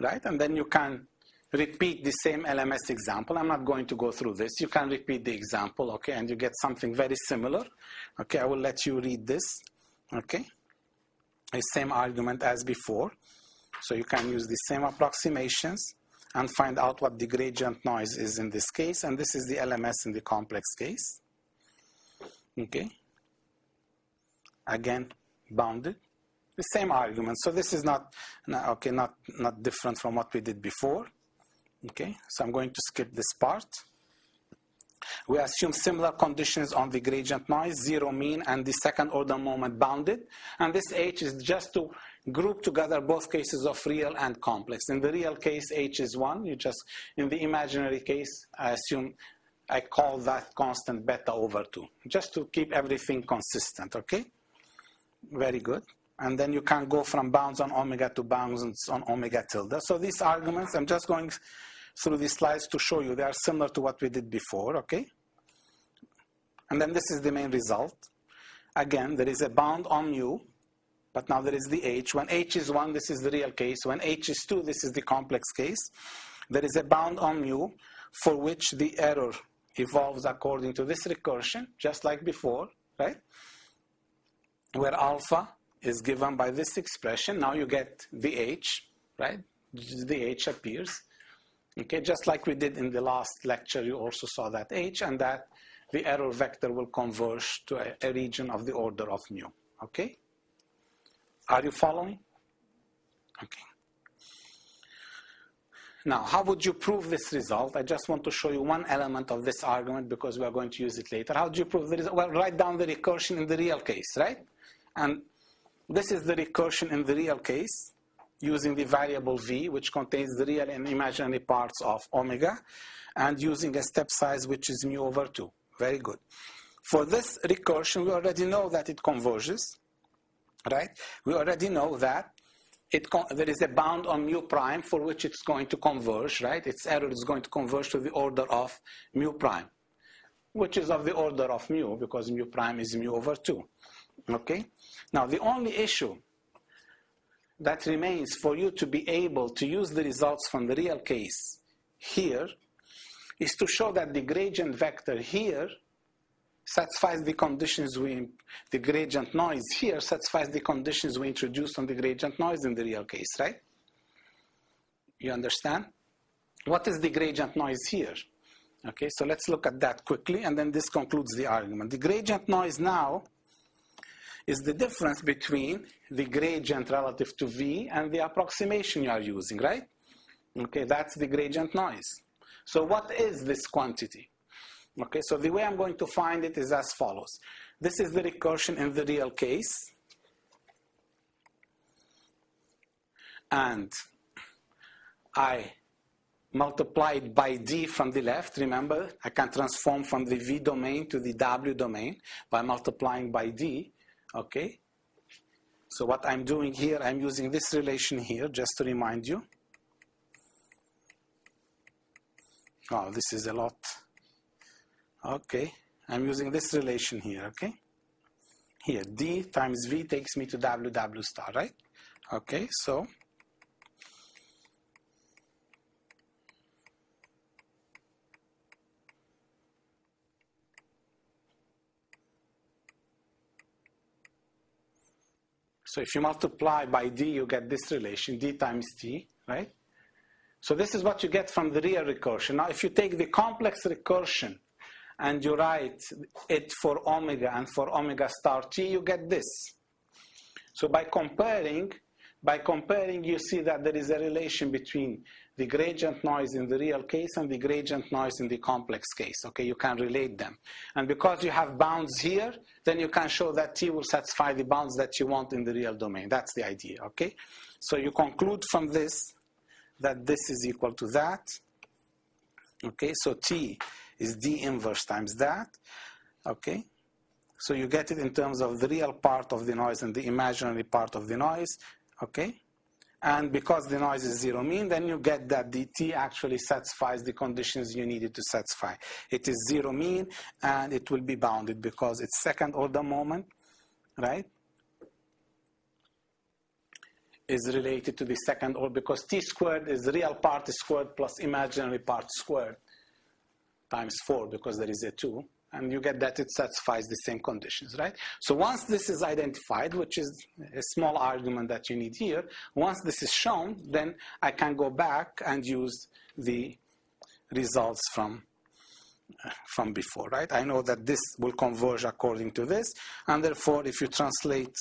right? And then you can repeat the same LMS example. I'm not going to go through this. You can repeat the example, okay, and you get something very similar. Okay, I will let you read this, okay? The same argument as before. So you can use the same approximations and find out what the gradient noise is in this case, and this is the LMS in the complex case. Okay, again bounded. The same argument. So this is not different from what we did before. Okay, so I'm going to skip this part. We assume similar conditions on the gradient noise, zero mean, and the second order moment bounded. And this H is just to group together both cases of real and complex. In the real case, H is 1. In the imaginary case, I call that constant beta over 2, just to keep everything consistent, okay? Very good. And then you can go from bounds on omega to bounds on omega tilde. So these arguments, I'm just going through these slides to show you they are similar to what we did before, okay? And then this is the main result. Again, there is a bound on mu, but now there is the H. When H is 1, this is the real case. When H is 2, this is the complex case. There is a bound on mu for which the error evolves according to this recursion, just like before, right? Where alpha is given by this expression. Now you get the H, right? The H appears. Okay, just like we did in the last lecture, you also saw that H, and that the error vector will converge to a region of the order of mu. Okay? Are you following? Okay. Now, how would you prove this result? I just want to show you one element of this argument because we are going to use it later. How do you prove the result? Well, write down the recursion in the real case, right? And this is the recursion in the real case using the variable v, which contains the real and imaginary parts of omega, and using a step size which is mu over 2. Very good. For this recursion, we already know that it converges, right? We already know that there is a bound on mu prime for which it's going to converge, right? Its error is going to converge to the order of mu prime, which is of the order of mu because mu prime is mu over 2. Okay? Now, the only issue that remains for you to be able to use the results from the real case here is to show that the gradient vector here satisfies the conditions the gradient noise here satisfies the conditions we introduced on the gradient noise in the real case, right? You understand? What is the gradient noise here? Okay, so let's look at that quickly, and then this concludes the argument. The gradient noise now is the difference between the gradient relative to V and the approximation you are using, right? Okay, that's the gradient noise. So what is this quantity? Okay, so the way I'm going to find it is as follows. This is the recursion in the real case. And I multiply it by d from the left. Remember, I can transform from the V domain to the W domain by multiplying by d. Okay? So what I'm doing here, I'm using this relation here, just to remind you. Oh, this is a lot. Okay, I'm using this relation here, okay? Here, d times v takes me to w star, right? Okay, so if you multiply by d, you get this relation, d times t, right? So this is what you get from the real recursion. Now, if you take the complex recursion and you write it for omega and for omega star t, you get this. So by comparing, you see that there is a relation between the gradient noise in the real case and the gradient noise in the complex case. Okay, you can relate them. And because you have bounds here, then you can show that t will satisfy the bounds that you want in the real domain. That's the idea, okay? So you conclude from this that this is equal to that. Okay, so t is d inverse times that. Okay, so you get it in terms of the real part of the noise and the imaginary part of the noise. Okay, and because the noise is zero mean, then you get that the t actually satisfies the conditions you needed to satisfy. It is zero mean and it will be bounded because it's second order moment, right? Is related to the second order because t squared is the real part squared plus imaginary part squared times 4 because there is a 2, and you get that it satisfies the same conditions, right? So once this is identified, which is a small argument that you need here, once this is shown, then I can go back and use the results from from before, right? I know that this will converge according to this, and therefore if you translate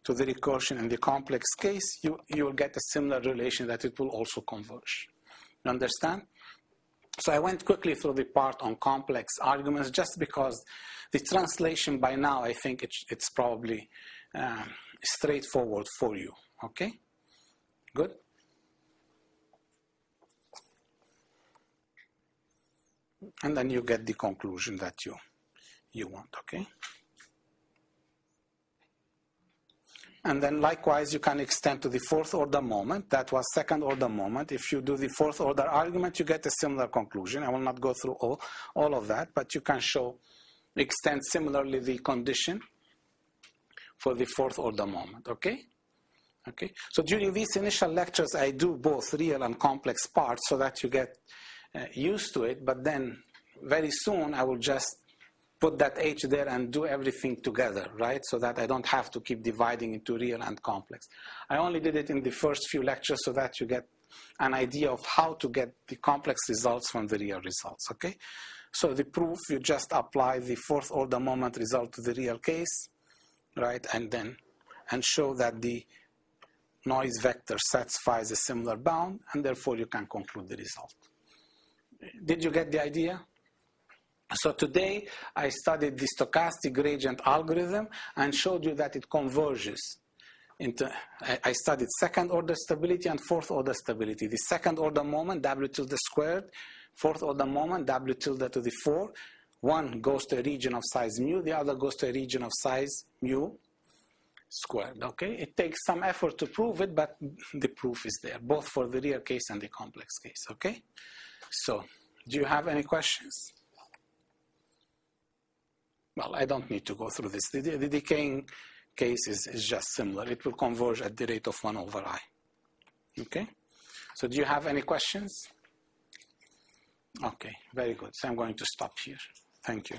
to the recursion in the complex case, you will get a similar relation that it will also converge. You understand? So I went quickly through the part on complex arguments just because the translation by now, I think it's probably straightforward for you. Okay? Good? And then you get the conclusion that you want, okay? And then likewise, you can extend to the fourth order moment. That was second order moment. If you do the fourth order argument, you get a similar conclusion. I will not go through all of that, but you can extend similarly the condition for the fourth order moment, okay? Okay. So during these initial lectures, I do both real and complex parts so that you get used to it, but then very soon I will just put that H there and do everything together, right? So that I don't have to keep dividing into real and complex. I only did it in the first few lectures so that you get an idea of how to get the complex results from the real results, okay? So the proof, you just apply the fourth order moment result to the real case, right? And show that the noise vector satisfies a similar bound, and therefore you can conclude the result. Did you get the idea? So today I studied the stochastic gradient algorithm and showed you that it converges into, I studied second order stability and fourth order stability. The second order moment, W tilde squared, fourth order moment, W tilde to the 4. One goes to a region of size mu, the other goes to a region of size mu squared, okay? It takes some effort to prove it, but the proof is there, both for the real case and the complex case, okay? So, do you have any questions? Well, I don't need to go through this. The decaying case is just similar. It will converge at the rate of 1 over I. Okay? So do you have any questions? Okay, very good. So I'm going to stop here. Thank you.